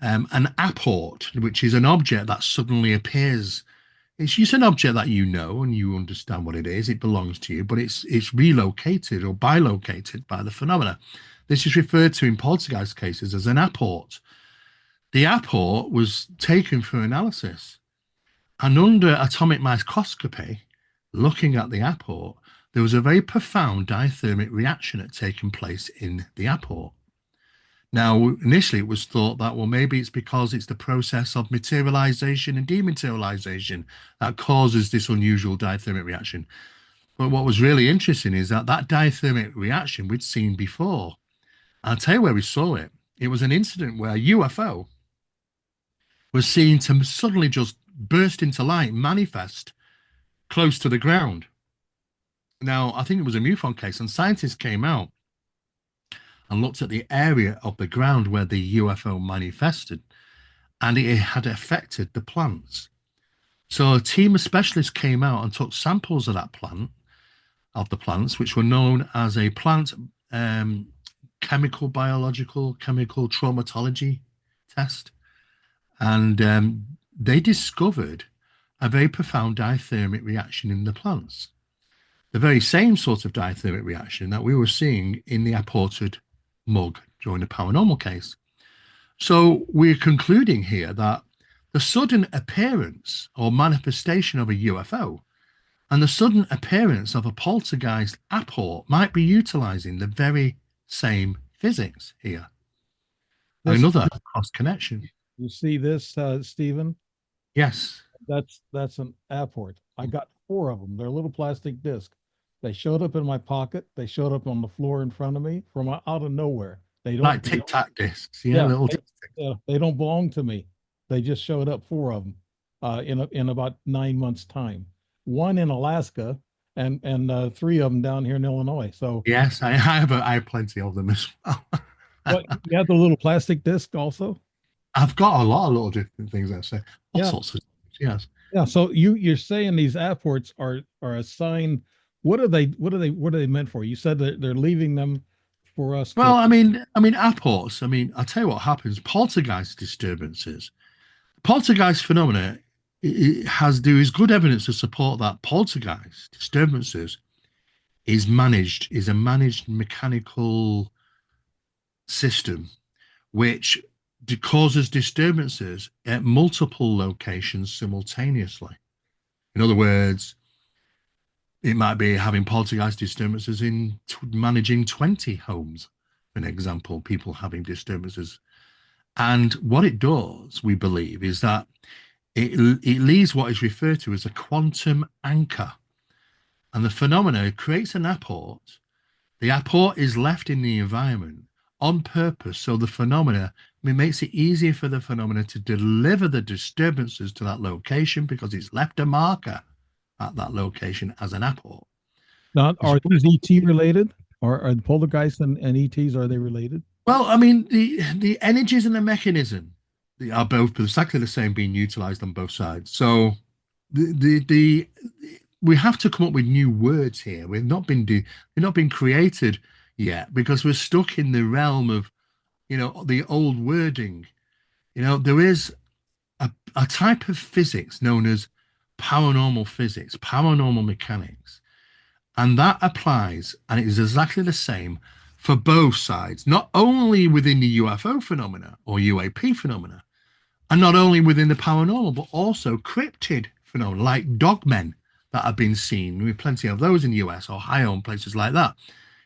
S2: an apport, which is an object that suddenly appears. It's just an object that you know and you understand what it is. It belongs to you, but it's relocated or bilocated by the phenomena. This is referred to in poltergeist cases as an apport. The apport was taken for analysis, and under atomic microscopy, looking at the apport, there was a very profound dithermic reaction that had taken place in the apport. Now, initially, it was thought that, well, maybe it's because it's the process of materialization and dematerialization that causes this unusual dithermic reaction. But what was really interesting is that that dithermic reaction we'd seen before. I'll tell you where we saw it. It was an incident where a UFO was seen to suddenly just burst into light, manifest close to the ground. Now, I think it was a MUFON case, and scientists came out and looked at the area of the ground where the UFO manifested, and it had affected the plants. So a team of specialists came out and took samples of of the plants, which were known as a plant um, chemical traumatology test. And they discovered a very profound dithermic reaction in the plants. The very same sort of dithermic reaction that we were seeing in the apported mug during the paranormal case. So we're concluding here that the sudden appearance or manifestation of a UFO and the sudden appearance of a poltergeist apport might be utilizing the very same physics here.
S1: This
S2: Another cross connection.
S1: You see this, Stephen?
S2: Yes.
S1: That's an apport. I got four of them. They're little plastic discs. They showed up in my pocket. They showed up on the floor in front of me from out of nowhere.
S2: Like tic tac discs. Yeah.
S1: Yeah,
S2: Little
S1: they don't belong to me. They just showed up, four of them, in about 9 months' time. One in Alaska, and three of them down here in Illinois. So,
S2: Yes, I have plenty of them as well.
S1: what you have the little plastic disc also?
S2: I've got a lot of little different things I say. All
S1: Yeah,
S2: sorts of things, yes.
S1: yeah. So you're saying these apports are a sign. What are they meant for? You said that they're leaving them for us
S2: Well,
S1: to.
S2: apports. I tell you what happens. Poltergeist disturbances, poltergeist phenomena. There is good evidence to support that poltergeist disturbances is a managed mechanical system which causes disturbances at multiple locations simultaneously. In other words, it might be having poltergeist disturbances in managing 20 homes, for an example, people having disturbances. And what it does, we believe, is that it leaves what is referred to as a quantum anchor. And the phenomena creates an apport. The apport is left in the environment on purpose. So the phenomena, it makes it easier for the phenomena to deliver the disturbances to that location because it's left a marker at that location as an apport.
S1: Now, are these ET related? Or are the poltergeists and ETs, are they related?
S2: Well, the energies and the mechanism. They are both exactly the same, being utilized on both sides. So the we have to come up with new words here. They've not been created yet because we're stuck in the realm of, the old wording. There is a type of physics known as paranormal physics, paranormal mechanics, and that applies, and it is exactly the same for both sides, not only within the UFO phenomena or UAP phenomena, and not only within the paranormal, but also cryptid phenomena like dogmen that have been seen. We have plenty of those in the US, Ohio, and places like that.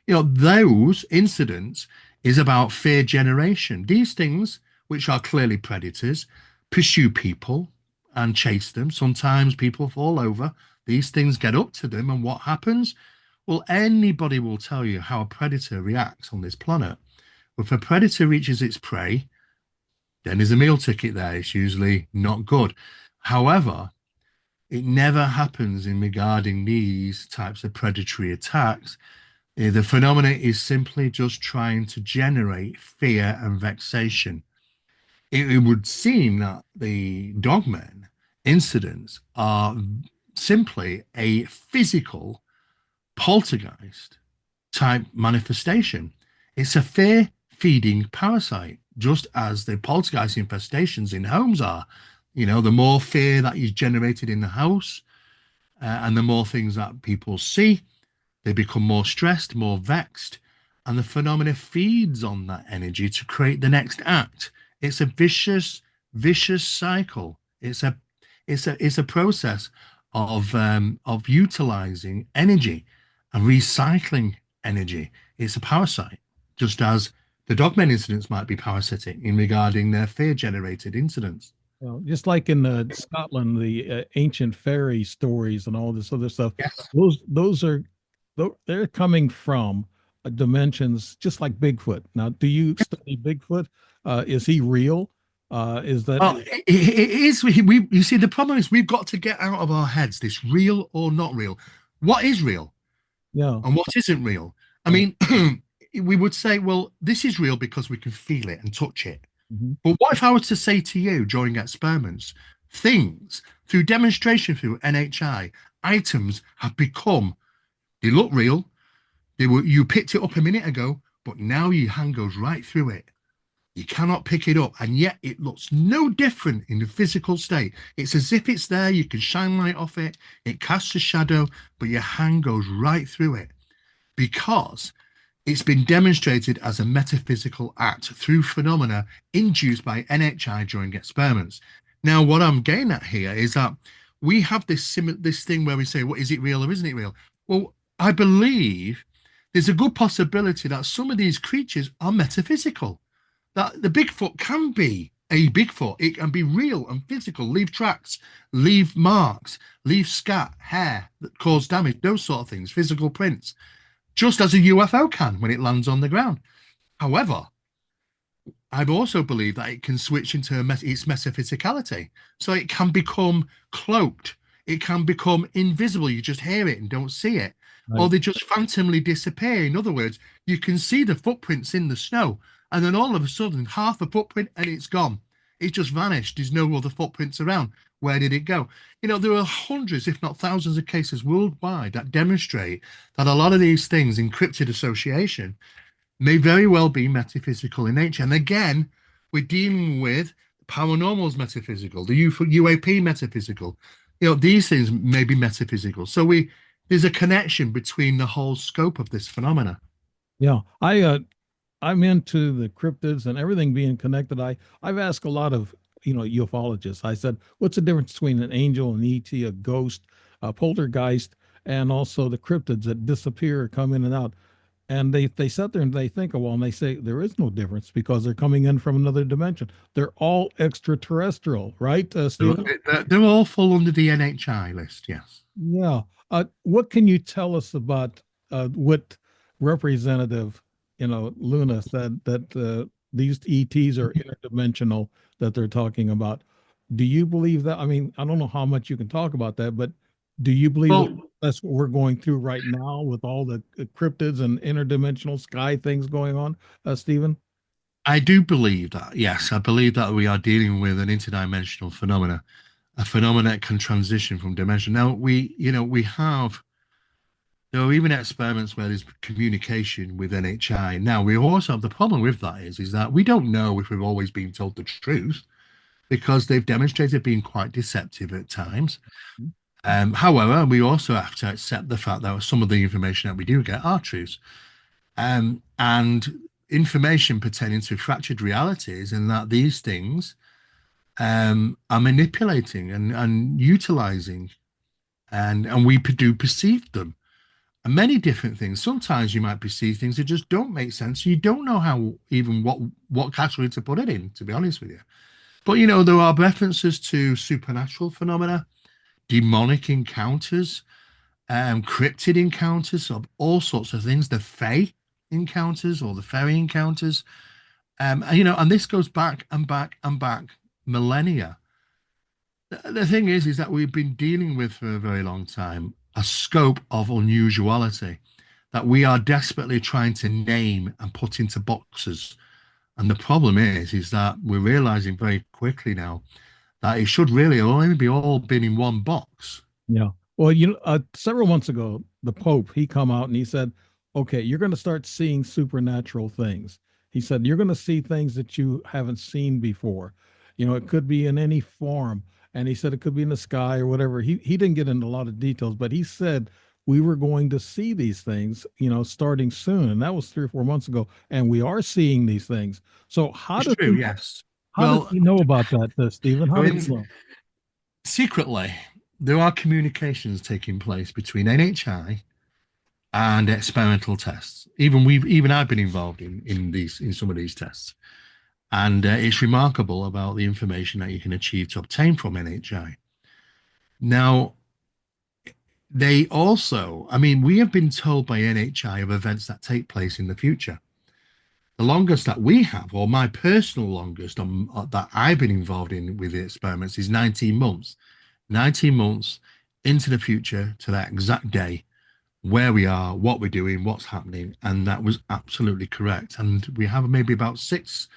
S2: Those incidents is about fear generation. These things, which are clearly predators, pursue people and chase them. Sometimes people fall over. These things get up to them, and what happens? Well, anybody will tell you how a predator reacts on this planet. If a predator reaches its prey, then there's a meal ticket there. It's usually not good. However, it never happens in regarding these types of predatory attacks. The phenomena is simply just trying to generate fear and vexation. It would seem that the Dogman incidents are simply a physical poltergeist type manifestation. It's a fear feeding parasite, just as the poltergeist infestations in homes are. The more fear that is generated in the house, and the more things that people see, they become more stressed, more vexed, and the phenomena feeds on that energy to create the next act. It's a vicious cycle. It's a process of utilizing energy and recycling energy. It's a parasite, just as the Dogmen incidents might be parasitic in regarding their fear-generated incidents.
S1: Well, just like in Scotland, the ancient fairy stories and all this other stuff,
S2: Yes.
S1: those are they're coming from dimensions just like Bigfoot. Now, do you study Bigfoot? Is he real? Is that
S2: Well, it is. You see, the problem is we've got to get out of our heads this real or not real. What is real
S1: yeah,
S2: and what isn't real? I
S1: right.
S2: mean, we would say, well, this is real because we can feel it and touch it.
S1: Mhm.
S2: But what if I was to say to you during experiments, things through demonstration through NHI, items have become, they look real, you picked it up a minute ago, but now your hand goes right through it. You cannot pick it up, and yet it looks no different in the physical state. It's as if it's there, you can shine light off it, it casts a shadow, but your hand goes right through it because it's been demonstrated as a metaphysical act through phenomena induced by NHI during experiments. Now, what I'm getting at here is that we have this thing where we say, "What is it real or isn't it real?" Well, I believe there's a good possibility that some of these creatures are metaphysical. That the Bigfoot can be a Bigfoot. It can be real and physical, leave tracks, leave marks, leave scat, hair that cause damage, those sort of things, physical prints, just as a UFO can when it lands on the ground. However, I also believe that it can switch into its metaphysicality. So it can become cloaked. It can become invisible. You just hear it and don't see it. Or
S1: Right.
S2: they just phantomly disappear. In other words, you can see the footprints in the snow, and then all of a sudden, half a footprint and it's gone. It just vanished. There's no other footprints around. Where did it go? There are hundreds, if not thousands, of cases worldwide that demonstrate that a lot of these things, encrypted association, may very well be metaphysical in nature. And again, we're dealing with paranormal's metaphysical, the UAP metaphysical. These things may be metaphysical. So there's a connection between the whole scope of this phenomena.
S1: Yeah, I'm into the cryptids and everything being connected. I've asked a lot of ufologists. I said, what's the difference between an angel, an ET, a ghost, a poltergeist, and also the cryptids that disappear, come in and out? And they sit there and they think a while and they say there is no difference because they're coming in from another dimension. They're all extraterrestrial, right, Stephen?
S2: They're all fall under the NHI list, yes.
S1: Yeah. What can you tell us about what Representative, Luna said that these ETs are interdimensional that they're talking about? Do you believe that? I mean, I don't know how much you can talk about that, but do you believe that
S2: Well,
S1: that's what we're going through right now with all the cryptids and interdimensional sky things going on, Stephen?
S2: I do believe that. Yes, I believe that we are dealing with an interdimensional phenomena, a phenomena that can transition from dimension. Now, we have there are even experiments where there's communication with NHI. Now, we also have the problem with that is that we don't know if we've always been told the truth because they've demonstrated being quite deceptive at times. However, we also have to accept the fact that some of the information that we do get are truths. And information pertaining to fractured realities, and that these things are manipulating and utilizing, and we do perceive them. And many different things. Sometimes you might perceive things that just don't make sense. You don't know how even what category to put it in, to be honest with you. But there are references to supernatural phenomena, demonic encounters, cryptid encounters of all sorts of things, the Fae encounters or the fairy encounters. And this goes back and back and back millennia. The thing is that we've been dealing with for a very long time a scope of unusuality that we are desperately trying to name and put into boxes. And the problem is that we're realizing very quickly now that it should really only be all been in one box.
S1: Yeah. Well, several months ago, the Pope, he come out and he said, okay, you're going to start seeing supernatural things. He said, you're going to see things that you haven't seen before. It could be in any form. And he said it could be in the sky or whatever. He didn't get into a lot of details, but he said we were going to see these things, starting soon. And that was 3 or 4 months ago. And we are seeing these things. So
S2: It's true, yes.
S1: how does
S2: Well,
S1: he know about that, Stephen?
S2: I
S1: How did he
S2: mean,
S1: know?
S2: secretly, there are communications taking place between NHI and experimental tests. Even I've been involved in some of these tests, and it's remarkable about the information that you can achieve to obtain from NHI. Now, they also, I mean, we have been told by NHI of events that take place in the future. The longest that we have, or my personal longest that I've been involved in with the experiments, is 19 months. 19 months into the future to that exact day, where we are, what we're doing, what's happening. And that was absolutely correct. And we have maybe about 6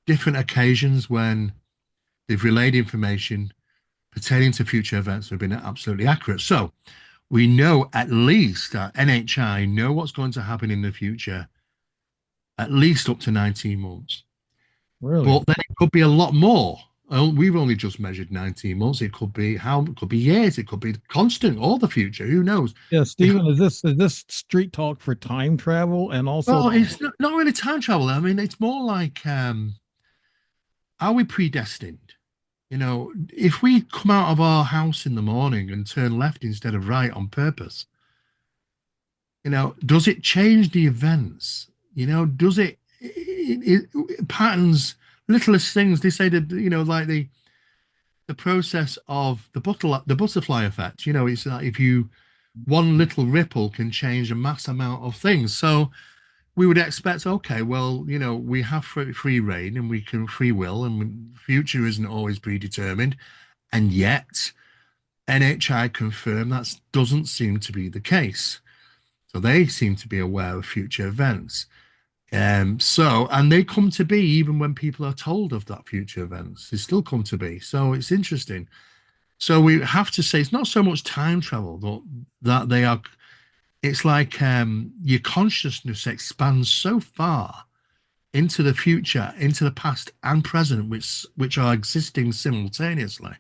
S2: different occasions when they've relayed information pertaining to future events that have been absolutely accurate. So we know at least that NHI know what's going to happen in the future, at least up to 19 months.
S1: Really?
S2: But then it could be a lot more. We've only just measured 19 months. It could be years, it could be constant or the future. Who knows?
S1: Yeah, Stephen, is this street talk for time travel and also
S2: Well, it's not really time travel. I mean, it's more like are we predestined? If we come out of our house in the morning and turn left instead of right on purpose, does it change the events? Does patterns, littlest things? They say that, like the process of the butterfly effect. It's like if you one little ripple can change a mass amount of things. So we would expect, okay, well, we have free reign and we can free will, and future isn't always predetermined. And yet, NHI confirm that doesn't seem to be the case. So they seem to be aware of future events. And they come to be even when people are told of that future events, they still come to be. So it's interesting. So we have to say it's not so much time travel, but that they are. It's like your consciousness expands so far into the future, into the past and present, which are existing simultaneously,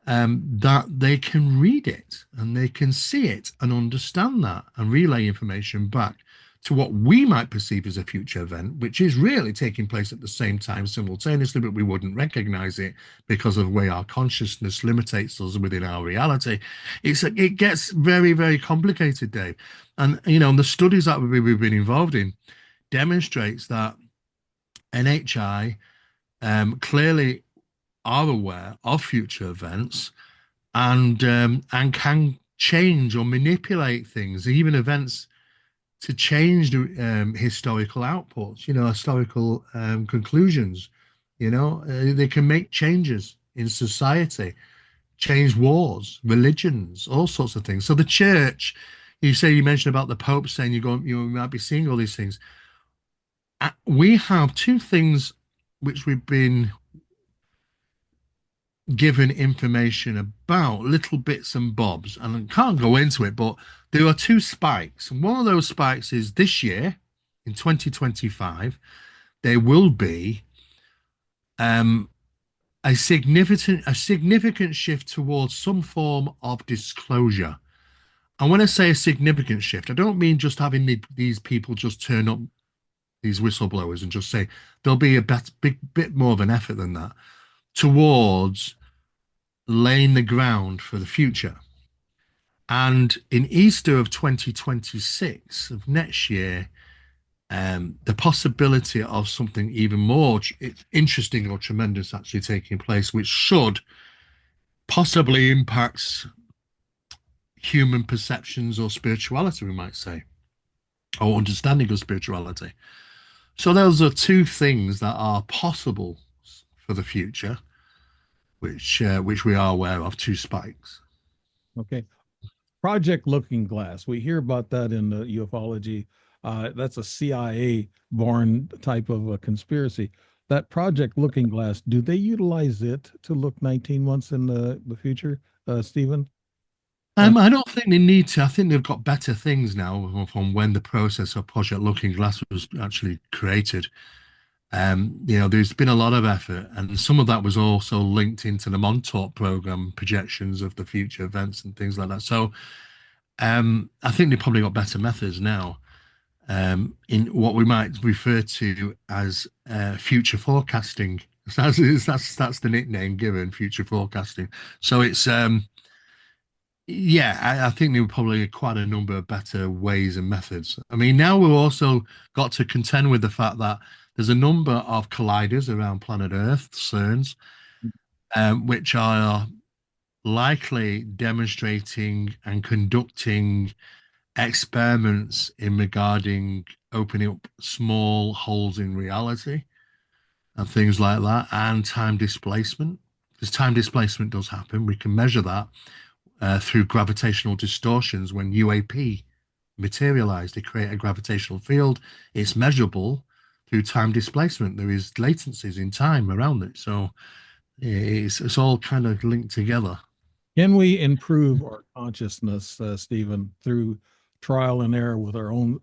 S2: that they can read it and they can see it and understand that and relay information back to what we might perceive as a future event, which is really taking place at the same time simultaneously, but we wouldn't recognize it because of the way our consciousness limitates us within our reality. It gets very, very complicated, Dave. And the studies that we've been involved in demonstrates that NHI clearly are aware of future events and can change or manipulate things, even events, to change the historical outputs, historical conclusions. They can make changes in society, change wars, religions, all sorts of things. So the church, you mentioned about the Pope saying you might be seeing all these things. We have two things which we've been given information about, little bits and bobs, and I can't go into it, but there are two spikes. And one of those spikes is this year, in 2025, there will be um, a significant shift towards some form of disclosure. And when I say a significant shift, I don't mean just having these people just turn up, these whistleblowers, and just say there'll be a big bit more of an effort than that towards laying the ground for the future. And in Easter of 2026 of next year, the possibility of something even more interesting or tremendous actually taking place, which should possibly impact human perceptions or spirituality, we might say, or understanding of spirituality. So those are two things that are possible for the future, which we are aware of, two spikes.
S1: Okay. Project Looking Glass. We hear about that in the ufology. That's a CIA born type of a conspiracy. That Project Looking Glass, do they utilize it to look 19 months in the future, Stephen?
S2: I don't think they need to. I think they've got better things now from when the process of Project Looking Glass was actually created. There's been a lot of effort, and some of that was also linked into the Montauk program projections of the future events and things like that. So, I think they've probably got better methods now, in what we might refer to as future forecasting. That's the nickname given, future forecasting. So yeah, I think there were probably quite a number of better ways and methods. I mean, now we've also got to contend with the fact that there's a number of colliders around planet Earth, CERNs, which are likely demonstrating and conducting experiments in regarding opening up small holes in reality and things like that, and time displacement. Because time displacement does happen. We can measure that through gravitational distortions when UAP materialize. They create a gravitational field. It's measurable through time displacement. There is latencies in time around it. So it's all kind of linked together.
S1: Can we improve our consciousness, Stephen, through trial and error with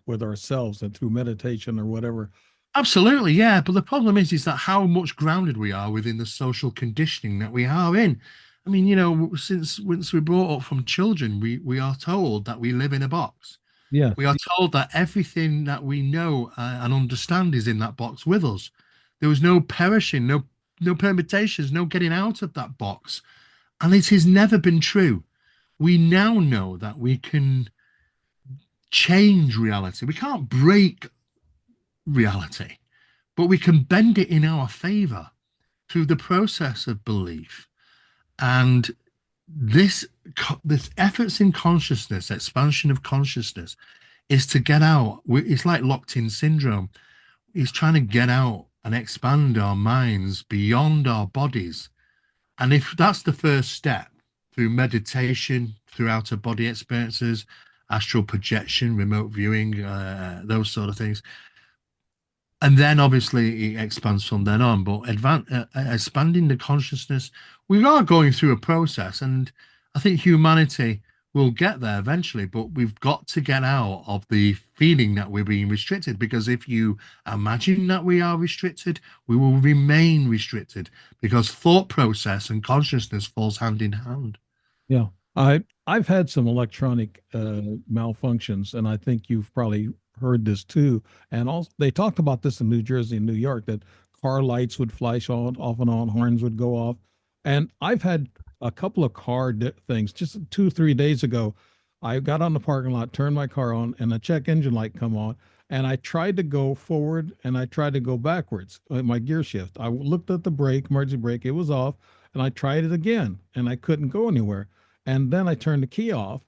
S1: with ourselves and through meditation or whatever?
S2: Absolutely, yeah. But the problem is that how much grounded we are within the social conditioning that we are in. I mean, since once we're brought up from children, we are told that we live in a box.
S1: Yeah.
S2: We are told that everything that we know and understand is in that box with us. There was no perishing, no permutations, no getting out of that box. And it has never been true. We now know that we can change reality. We can't break reality, but we can bend it in our favor through the process of belief. And this this efforts in consciousness, expansion of consciousness, is to get out. It's like locked in syndrome. It's trying to get out and expand our minds beyond our bodies. And if that's the first step through meditation, through outer body experiences, astral projection, remote viewing, those sort of things, and then obviously it expands from then on. But expanding the consciousness, we are going through a process, and I think humanity will get there eventually. But we've got to get out of the feeling that we're being restricted, because if you imagine that we are restricted, we will remain restricted, because thought process and consciousness falls hand in hand.
S1: Yeah. I've had some electronic malfunctions, and I think you've probably heard this too. And also, they talked about this in New Jersey and New York that car lights would flash on, off and on, horns would go off. And I've had a couple of things just 2, 3 days ago. I got on the parking lot, turned my car on, and the check engine light come on. And I tried to go forward and I tried to go backwards, my gear shift. I looked at the brake, emergency brake, it was off, and I tried it again and I couldn't go anywhere. And then I turned the key off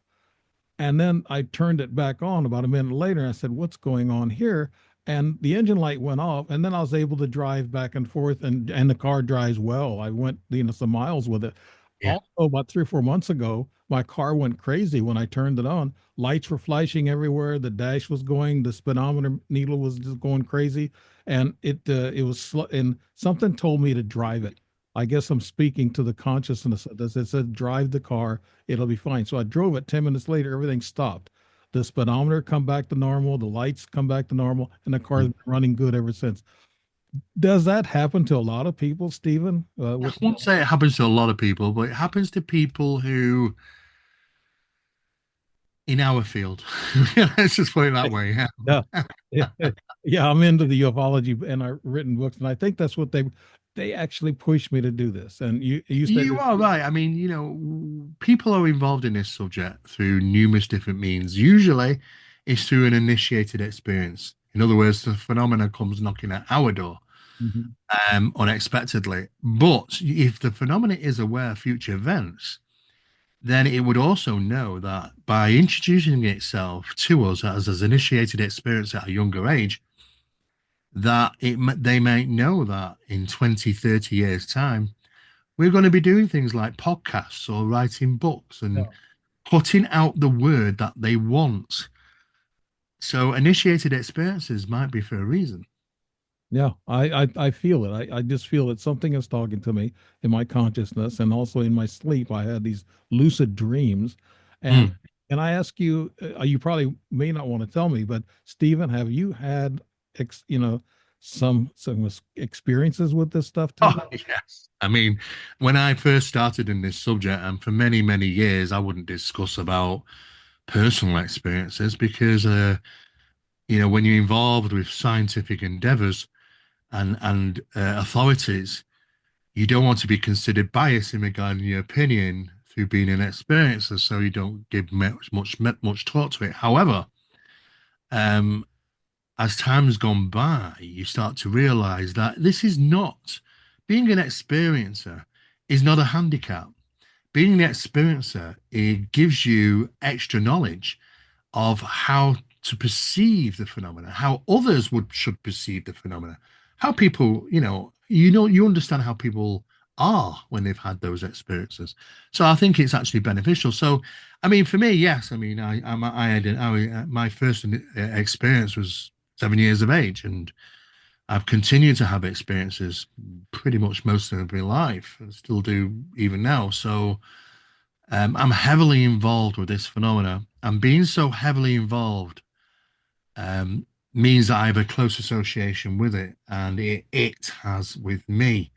S1: and then I turned it back on about a minute later. And I said, "What's going on here?" And the engine light went off. And then I was able to drive back and forth, and the car drives well. I went, some miles with it.
S2: Yeah.
S1: Also, about 3 or 4 months ago, my car went crazy when I turned it on. Lights were flashing everywhere. The dash was going, the speedometer needle was just going crazy. and it was slow, and something told me to drive it. I guess I'm speaking to the consciousness of this. It said drive the car, it'll be fine. So I drove it. 10 minutes later, everything stopped. The speedometer come back to normal, the lights come back to normal, and the car's been running good ever since. Does that happen to a lot of people, Stephen?
S2: I
S1: With
S2: won't say it happens to a lot of people, but it happens to people who in our field. Let's just put it that way.
S1: yeah, yeah, I'm into the ufology and I've written books, and I think that's what they actually pushed me to do this. And you said
S2: You are right. I mean, people are involved in this subject through numerous different means. Usually, it's through an initiated experience. In other words, the phenomena comes knocking at our door
S1: Mhm.
S2: unexpectedly. But if the phenomena is aware of future events, then it would also know that by introducing itself to us as initiated experience at a younger age, they might know that in 20, 30 years' time, we're going to be doing things like podcasts or writing books and
S1: Yeah.
S2: putting out the word that they want. So initiated experiences might be for a reason.
S1: Yeah, I feel it. I just feel that something is talking to me in my consciousness, and also in my sleep. I had these lucid dreams, and
S2: Mm.
S1: I ask you, you probably may not want to tell me, but Stephen, have you had some experiences with this stuff too?
S2: Oh, yes. I mean, when I first started in this subject, and for many, many years, I wouldn't discuss about personal experiences because, when you're involved with scientific endeavors and authorities, you don't want to be considered biased in regarding your opinion through being an experiencer, so you don't give much thought to it. However, um, as time has gone by, you start to realize that this is not being an experiencer is not a handicap. Being an experiencer, it gives you extra knowledge of how to perceive the phenomena, how others should perceive the phenomena, how people, you understand how people are when they've had those experiences. So I think it's actually beneficial. So, I mean, for me, yes. I mean, my first experience was 7 years of age, and I've continued to have experiences pretty much most of my life, and still do even now. So I'm heavily involved with this phenomena, and being so heavily involved um, means that I have a close association with it, and it has with me.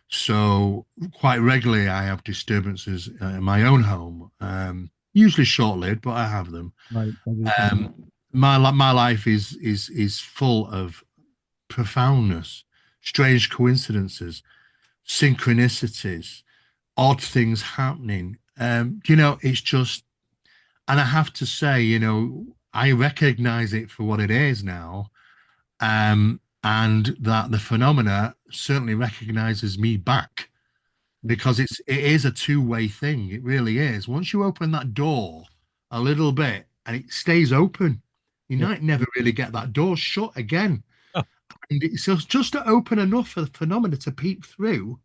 S2: So quite regularly, I have disturbances in my own home, usually short-lived, but I have them.
S1: Right. I just want.
S2: My life is full of profoundness, strange coincidences, synchronicities, odd things happening. It's just, and I have to say, I recognize it for what it is now, and that the phenomena certainly recognizes me back because it is a two-way thing. It really is. Once you open that door a little bit and it stays open, you
S1: Yeah.
S2: might never really get that door shut again. And it's just to open enough for the phenomena to peep through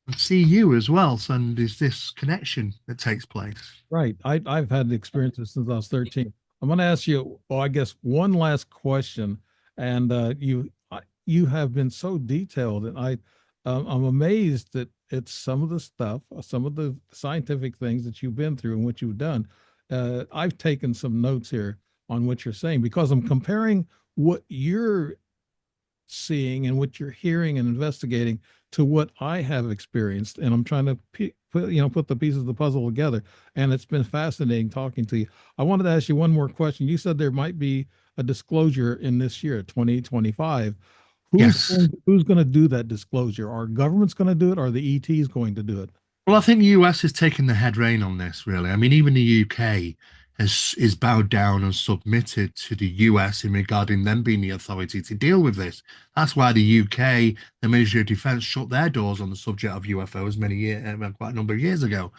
S2: and see you as well. So, and there's this connection that takes place.
S1: Right. I've had the experiences since I was 13. I'm going to ask you, well, I guess one last question, and you have been so detailed, and I'm amazed that it's some of the stuff, some of the scientific things that you've been through and what you've done. I've taken some notes here on what you're saying because I'm comparing what you're seeing and what you're hearing and investigating to what I have experienced, and I'm trying to put the pieces of the puzzle together. And it's been fascinating talking to you. I wanted to ask you one more question. You said there might be a disclosure in this year, 2025.
S2: Yes.
S1: Who's going to do that disclosure? Are governments going to do it? Or are the ETs going to do it?
S2: Well, I think the US has taken the head rein on this, really. I mean, even the UK is bowed down and submitted to the US in regarding them being the authority to deal with this. That's why the UK, the Ministry of Defense, shut their doors on the subject of UFOs quite a number of years ago.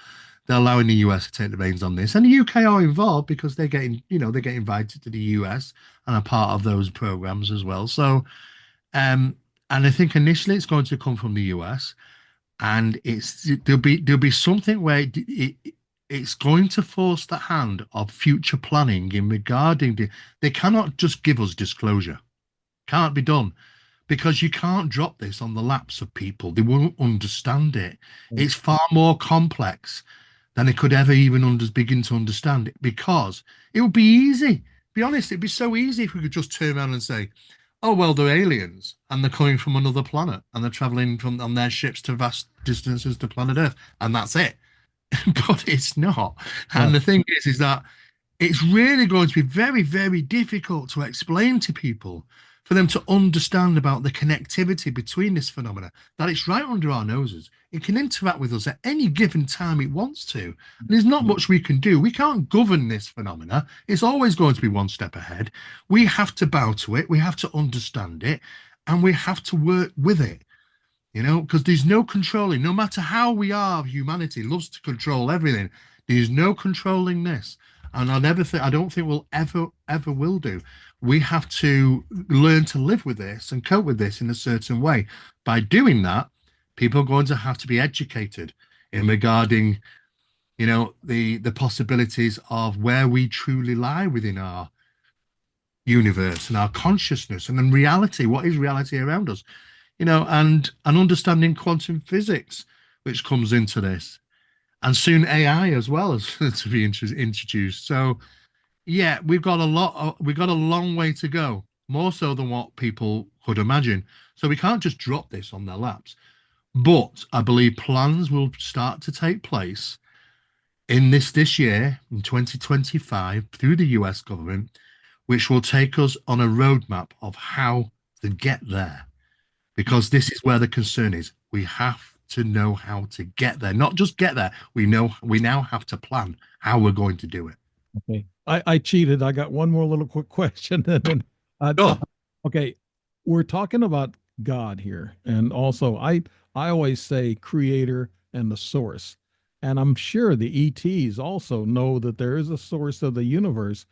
S2: They're allowing the US to take the reins on this, and the UK are involved because they get invited to the US and are part of those programs as well. So, um, and I think initially it's going to come from the US, and there'll be something where it's going to force the hand of future planning in regarding they cannot just give us disclosure. Can't be done. because you can't drop this on the laps of people. They won't understand it. It's far more complex than they could ever even begin to understand it, because it would be easy. Be honest, it'd be so easy if we could just turn around and say, oh, well, they're aliens and they're coming from another planet and they're traveling from on their ships to vast distances to planet Earth, and that's it. But it's not.
S1: Yeah.
S2: And the thing is that it's really going to be very, very difficult to explain to people for them to understand about the connectivity between this phenomena, that it's right under our noses. It can interact with us at any given time it wants to. And there's not much we can do. We can't govern this phenomena. It's always going to be one step ahead. We have to bow to it. We have to understand it, and we have to work with it. Because there's no controlling, no matter how we are, humanity loves to control everything. There's no controlling this. And I don't think we'll ever will do. We have to learn to live with this and cope with this in a certain way. By doing that, people are going to have to be educated in regarding, the possibilities of where we truly lie within our universe and our consciousness, and then reality. What is reality around us? And understanding quantum physics, which comes into this, and soon AI as well as to be introduced. So yeah, we've got a long way to go, more so than what people could imagine. So we can't just drop this on their laps. But I believe plans will start to take place in this year, in 2025, through the US government, which will take us on a roadmap of how to get there, because this is where the concern is. We have to know how to get there, not just get there. We now have to plan how we're going to do it.
S1: Okay. I cheated. I got one more little quick question. And then,
S2: Oh,
S1: okay, we're talking about God here, and also I always say creator and the source, and I'm sure the ETs also know that there is a source of the universe.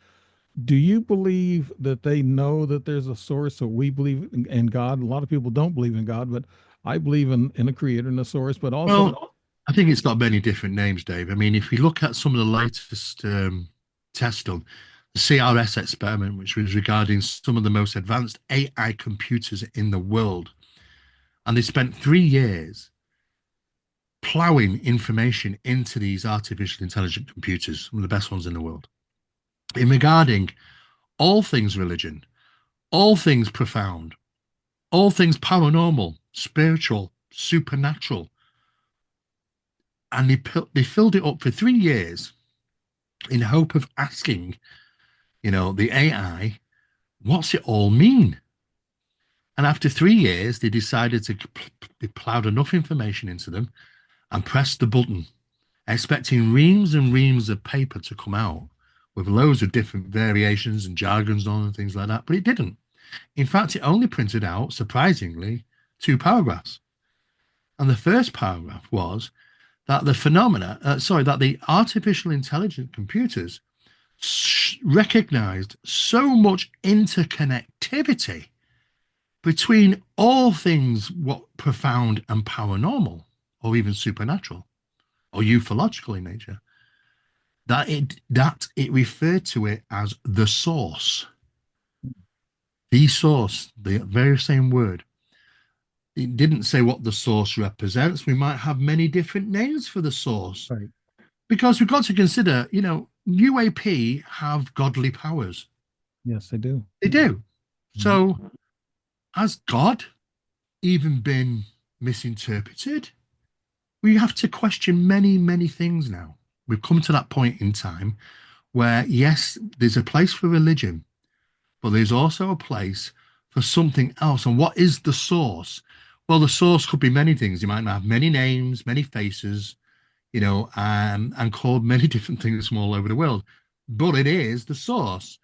S1: Do you believe that they know that there's a source? So we believe in God. A lot of people don't believe in God, but I believe in a creator and a source. But also,
S2: well, I think it's got many different names, Dave. I mean, if we look at some of the latest tests done, the CRS experiment, which was regarding some of the most advanced AI computers in the world, and they spent 3 years plowing information into these artificial intelligent computers, one of the best ones in the world, in regarding all things religion, all things profound, all things paranormal, spiritual, supernatural. And they filled it up for 3 years in hope of asking, the AI, what's it all mean? And after 3 years, they decided they plowed enough information into them and pressed the button, expecting reams and reams of paper to come out with loads of different variations and jargons on and things like that. But it didn't. In fact, it only printed out, surprisingly, 2 paragraphs. And the first paragraph was that that the artificial intelligent computers recognized so much interconnectivity between all things what profound and paranormal, or even supernatural, or ufological in nature, that it referred to it as the source, the very same word. It didn't say what the source represents. We might have many different names for the source,
S1: right?
S2: because we've got to consider, UAP have godly powers.
S1: Yes, I do.
S2: They do.
S1: Mhm.
S2: So has God even been misinterpreted? We have to question many, many things now. We've come to that point in time where, yes, there's a place for religion, but there's also a place for something else. And what is the source? Well, the source could be many things. You might have many names, many faces, and called many different things from all over the world, but it is the source.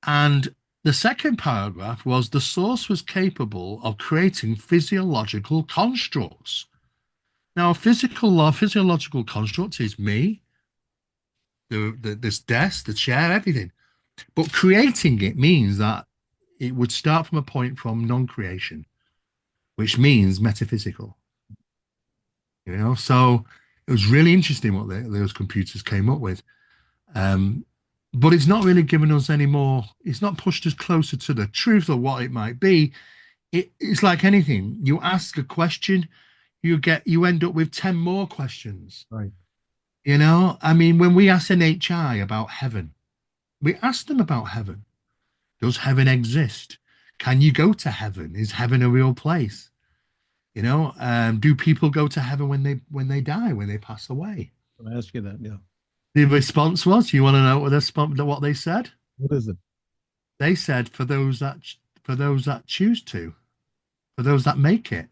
S2: And the second paragraph was the source was capable of creating physiological constructs. Now, a physiological construct is me, this desk, the chair, everything. But creating it means that it would start from a point from non-creation, which means metaphysical. So it was really interesting what those computers came up with. Um, but it's not really given us any more. It's not pushed us closer to the truth of what it might be. it's like anything. You ask a question, you end up with 10 more questions.
S1: Right.
S2: I mean, when we ask NHI about heaven, we ask them about heaven. Does heaven exist? Can you go to heaven? Is heaven a real place? Do people go to heaven when they die, when they pass away?
S1: I'm gonna ask you that. Yeah.
S2: The response was, you want to know what they said?
S1: What is it?
S2: They said for those that choose to, for those that make it.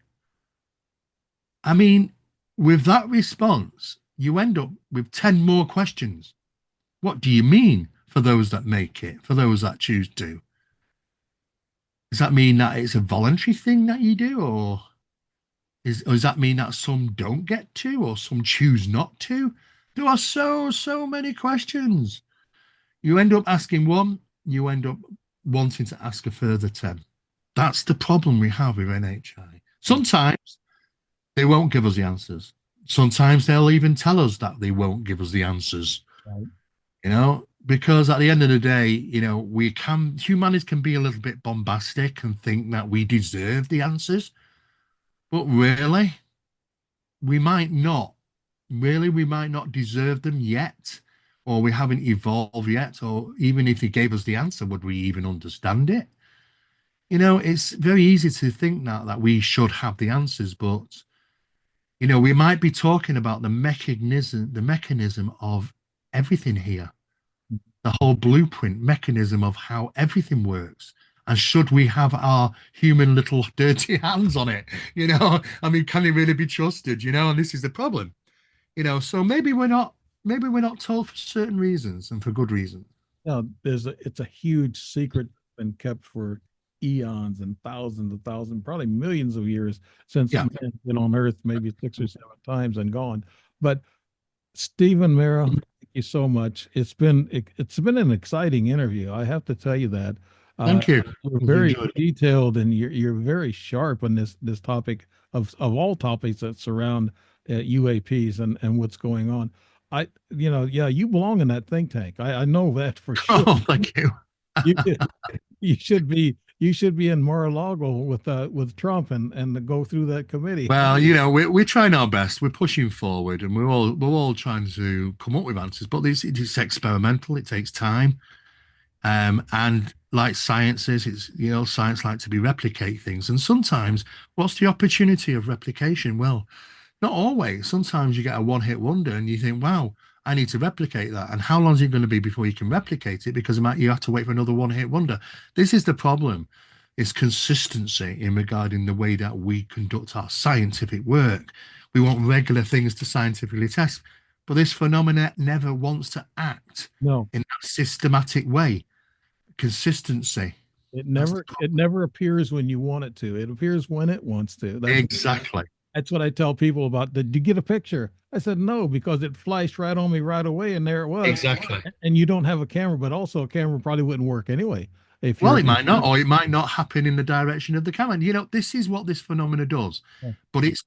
S2: I mean, with that response, you end up with 10 more questions. What do you mean for those that make it, for those that choose to? Does that mean that it's a voluntary thing that you do, or does that mean that some don't get to, or some choose not to? There are so many questions. You end up asking one, you end up wanting to ask a further 10. That's the problem we have with NHI. Sometimes they won't give us the answers. Sometimes they'll even tell us that they won't give us the answers,
S1: Right.
S2: because at the end of the day, humanities can be a little bit bombastic and think that we deserve the answers, but really, we might not. Really, we might not deserve them yet, or we haven't evolved yet, or even if they gave us the answer, would we even understand it? It's very easy to think that we should have the answers, but we might be talking about the mechanism of everything here, the whole blueprint mechanism of how everything works. And should we have our human little dirty hands on it? I mean, can it really be trusted? And this is the problem. So maybe we're not told for certain reasons and for good reasons.
S1: It's a huge secret been kept for eons and thousands, probably millions of years since
S2: Yeah.
S1: man's been on Earth, maybe 6 or 7 times and gone. But Stephen Mera, thank you so much. It's been an exciting interview. I have to tell you that. Uh,
S2: Thank you.
S1: you're
S2: I've
S1: very
S2: enjoyed it.
S1: detailed and you're very sharp on this topic of all topics that surround UAPs and what's going on. Yeah, you belong in that think tank. I know that for sure.
S2: Oh, thank you.
S1: You you should be in Mar-a-Lago with Trump and to go through that committee.
S2: Well, we're trying our best. We're pushing forward, and we're all trying to come up with answers. But it's experimental. It takes time. And like sciences, science like to be replicate things. And sometimes, what's the opportunity of replication? Well, not always. Sometimes you get a one-hit wonder, and you think, "Wow, I need to replicate that." And how long is it going to be before you can replicate it? Because you have to wait for another one-hit wonder. This is the problem. It's consistency in regarding the way that we conduct our scientific work. We want regular things to scientifically test, but this phenomena never wants to act
S1: No,
S2: in that systematic way. Consistency.
S1: it
S2: That's the
S1: never it
S2: problem.
S1: never appears when you want it to. It appears when it wants to.
S2: Exactly.
S1: That's what I tell people about. Did you get a picture? I said no because it flashed right on me right away, and there it was.
S2: Exactly.
S1: And you don't have a camera, but also a camera probably wouldn't work anyway if
S2: Well,
S1: you're.
S2: it might not, or it might not happen in the direction of the camera. This is what this phenomena does. But it's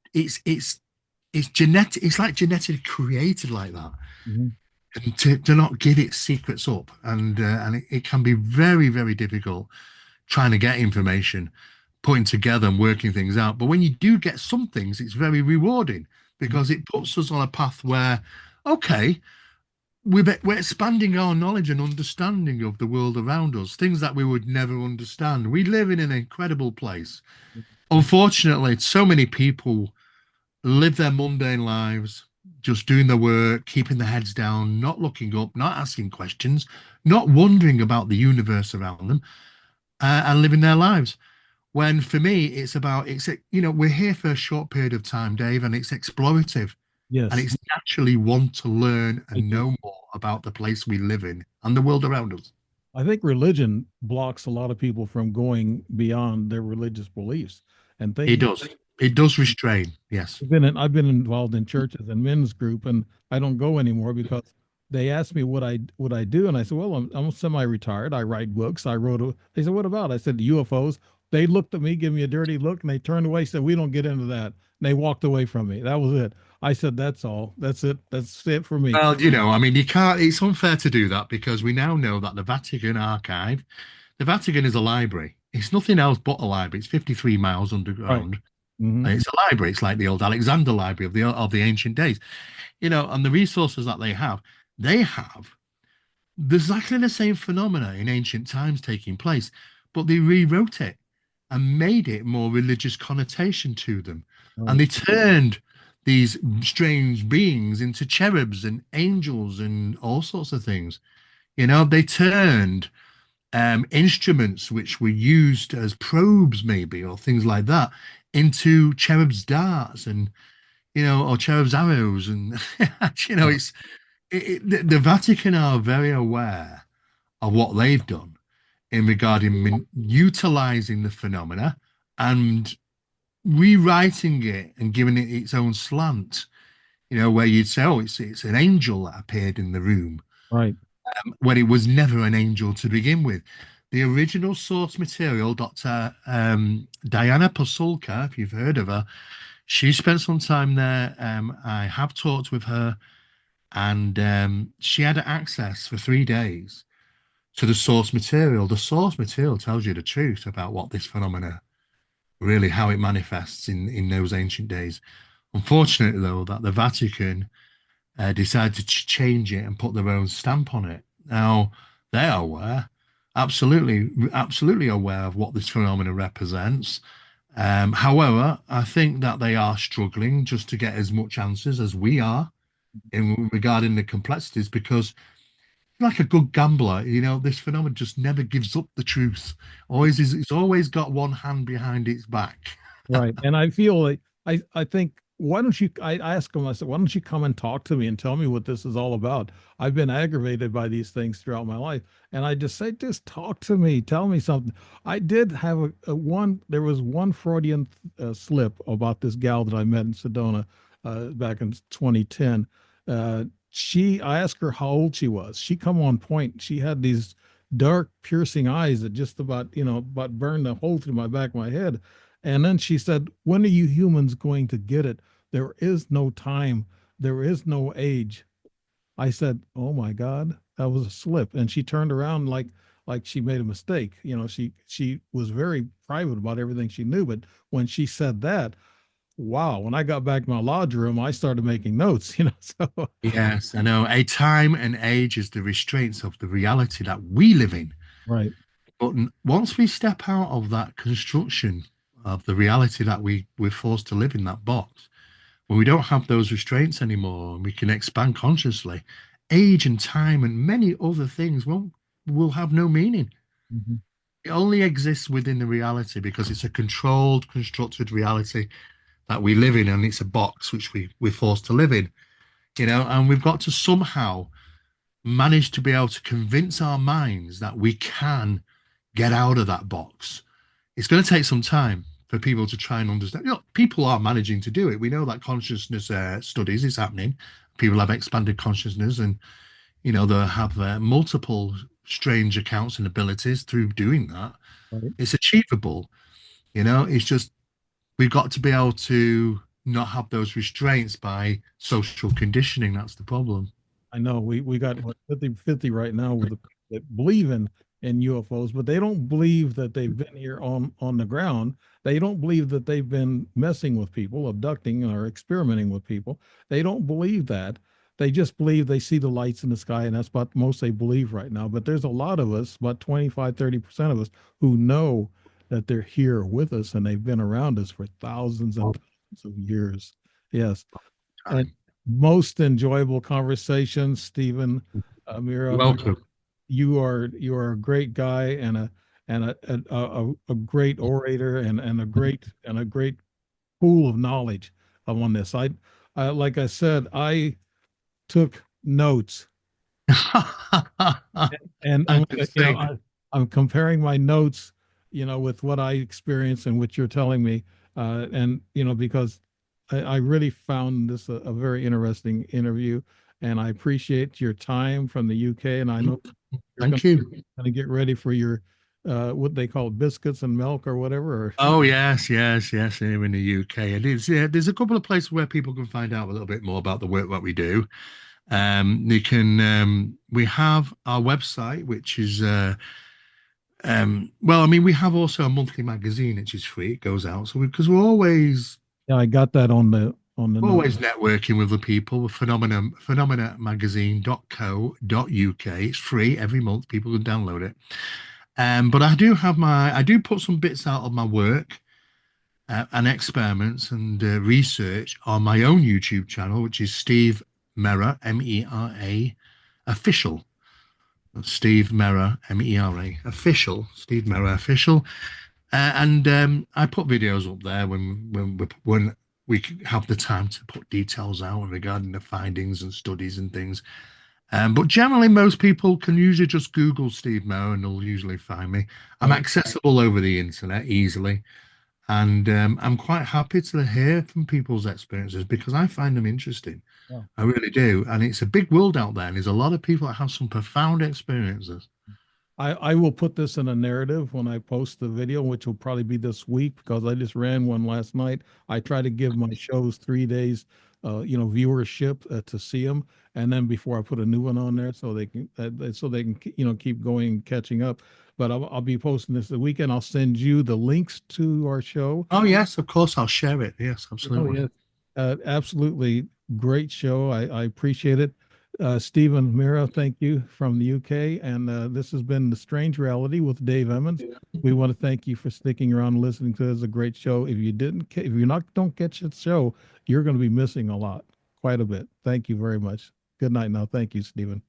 S2: genetic. It's like genetically created like that,
S1: Mhm.
S2: and to not give it secrets up, and it can be very very difficult trying to get information, putting together and working things out. But when you do get some things, it's very rewarding because it puts us on a path where, okay, we're expanding our knowledge and understanding of the world around us, things that we would never understand. We live in an incredible place. Unfortunately, so many people live their mundane lives, just doing their work, keeping their heads down, not looking up, not asking questions, not wondering about the universe around them, and living their lives. When for me, we're here for a short period of time, Dave, and it's explorative. And
S1: Yes,
S2: it's naturally want to learn
S1: I
S2: and
S1: do.
S2: know more about the place we live in and the world around us.
S1: I think religion blocks a lot of people from going beyond their religious beliefs and
S2: It
S1: thinking.
S2: does. It does restrain. Yes.
S1: I've been involved in churches and men's group, and I don't go anymore because they asked me what I do, and I said, well, I'm semi-retired. I write books. They said, what about? I said UFOs. They looked at me, gave me a dirty look, and they turned away. Said, we don't get into that. And they walked away from me. That was it. I said, that's all. That's it. That's it for me.
S2: Well, I mean, you can't, it's unfair to do that because we now know that the Vatican is a library. It's nothing else but a library. It's 53 miles
S1: Right.
S2: underground.
S1: Hmm.
S2: And it's a library. It's like the old Alexander Library of the ancient days, and the resources that they have exactly the same phenomena in ancient times taking place, but they rewrote it and made it more religious connotation to them. And
S1: Right.
S2: they turned these strange beings into cherubs and angels and all sorts of things. They turned instruments which were used as probes, maybe, or things like that, into cherubs' darts and or cherubs' arrows, and
S1: Right.
S2: the Vatican are very aware of what they've done in regarding utilizing the phenomena and rewriting it and giving it its own slant. Where you'd say, "Oh, it's an angel that appeared in the room,"
S1: Right.
S2: when it was never an angel to begin with. The original source material, Dr. Diana Pasulka, if you've heard of her, she spent some time there. I have talked with her, and she had access for 3 days to the source material. The source material tells you the truth about what this phenomena really, how it manifests in those ancient days. Unfortunately, though, that the Vatican decided to change it and put their own stamp on it. Now, they are aware, absolutely aware of what this phenomena represents. However, I think that they are struggling just to get as much answers as we are in regarding the complexities because like a good gambler, this phenomenon just never gives up the truth. It's always got one hand behind its back.
S1: Right. And I feel like I think why don't you I asked him, I said, why don't you come and talk to me and tell me what this is all about? I've been aggravated by these things throughout my life. And I just say, just talk to me, tell me something. I did have there was one Freudian slip about this gal that I met in Sedona back in 2010. I asked her how old she was. She come on point. She had these dark, piercing eyes that just about burned a hole through my back of my head. And then she said, when are you humans going to get it? There is no time. There is no age. I said, oh my God, that was a slip. And she turned around like she made a mistake. She was very private about everything she knew. But when she said that, wow, when I got back to my lodge room, I started making notes, so
S2: Yes, I know. A time and age is the restraints of the reality that we live in.
S1: right.
S2: But once we step out of that construction of the reality that we're forced to live in that box, when we don't have those restraints anymore and we can expand consciously, age and time and many other things will have no meaning.
S1: Mhm.
S2: It only exists within the reality because it's a controlled, constructed reality that we live in, and it's a box which we're forced to live in, and we've got to somehow manage to be able to convince our minds that we can get out of that box. It's going to take some time for people to try and understand. People are managing to do it. We know that consciousness studies is happening. People have expanded consciousness, and they have multiple strange accounts and abilities through doing that.
S1: Right.
S2: It's achievable. It's just we've got to be able to not have those restraints by social conditioning. That's the problem.
S1: I know we got what 50-50 right now with the people that believe in UFOs, but they don't believe that they've been here on the ground. They don't believe that they've been messing with people, abducting or experimenting with people. They don't believe that. They just believe they see the lights in the sky, and that's about most they believe right now. But there's a lot of us, about 25-30% of us, who know that they're here with us and they've been around us for thousands and
S2: All
S1: thousands of years. Yes.
S2: the
S1: And
S2: time.
S1: most enjoyable conversation, Stephen.
S2: You're
S1: Mira,
S2: welcome.
S1: you are a great guy and a great orator and a great pool of knowledge on this. I like I said, I took notes and
S2: I can see.
S1: I'm comparing my notes, with what I experienced and what you're telling me, and because I really found this a very interesting interview, and I appreciate your time from the UK, and I know you're going
S2: Thank you.
S1: to get ready for your what they call biscuits and milk or whatever. Or,
S2: Oh yes, yes, yes. Here in the UK, it is. Yeah, there's a couple of places where people can find out a little bit more about the work that we do. They can. We have our website, which is Well, I mean, we have also a monthly magazine which is free. It goes out, so because we're always
S1: Yeah, I got that on the note.
S2: always networking with the people. With phenomenamagazine.co.uk. It's free every month. People can download it. But I do put some bits out of my work and experiments and research on my own YouTube channel, which is Steve Mera, Mera official. Steve Mera, Mera official. Steve Mera official. And I put videos up there when we have the time to put details out regarding the findings and studies and things. But generally, most people can usually just Google Steve Moe and they'll usually find me. I'm
S1: Right.
S2: accessible over the internet easily, and I'm quite happy to hear from people's experiences because I find them interesting.
S1: Yeah.
S2: I really do, and it's a big world out there, and there's a lot of people that have some profound experiences.
S1: I will put this in a narrative when I post the video, which will probably be this week because I just ran one last night. I try to give my shows 3 days, viewership to see them, and then before I put a new one on there, so they can keep going, catching up. But I'll be posting this the weekend. I'll send you the links to our show.
S2: Oh yes, of course, I'll share it. Yes,
S1: Oh
S2: absolutely.
S1: yeah, absolutely great show. I appreciate it. Stephen Mera, thank you from the UK. And this has been The Strange Reality with Dave Emmons. We want to thank you for sticking around and listening to it. It's a great show. If you didn't, if you're not, don't catch the show, you're going to be missing a lot, quite a bit. Thank you very much. Good night now. Thank you, Stephen.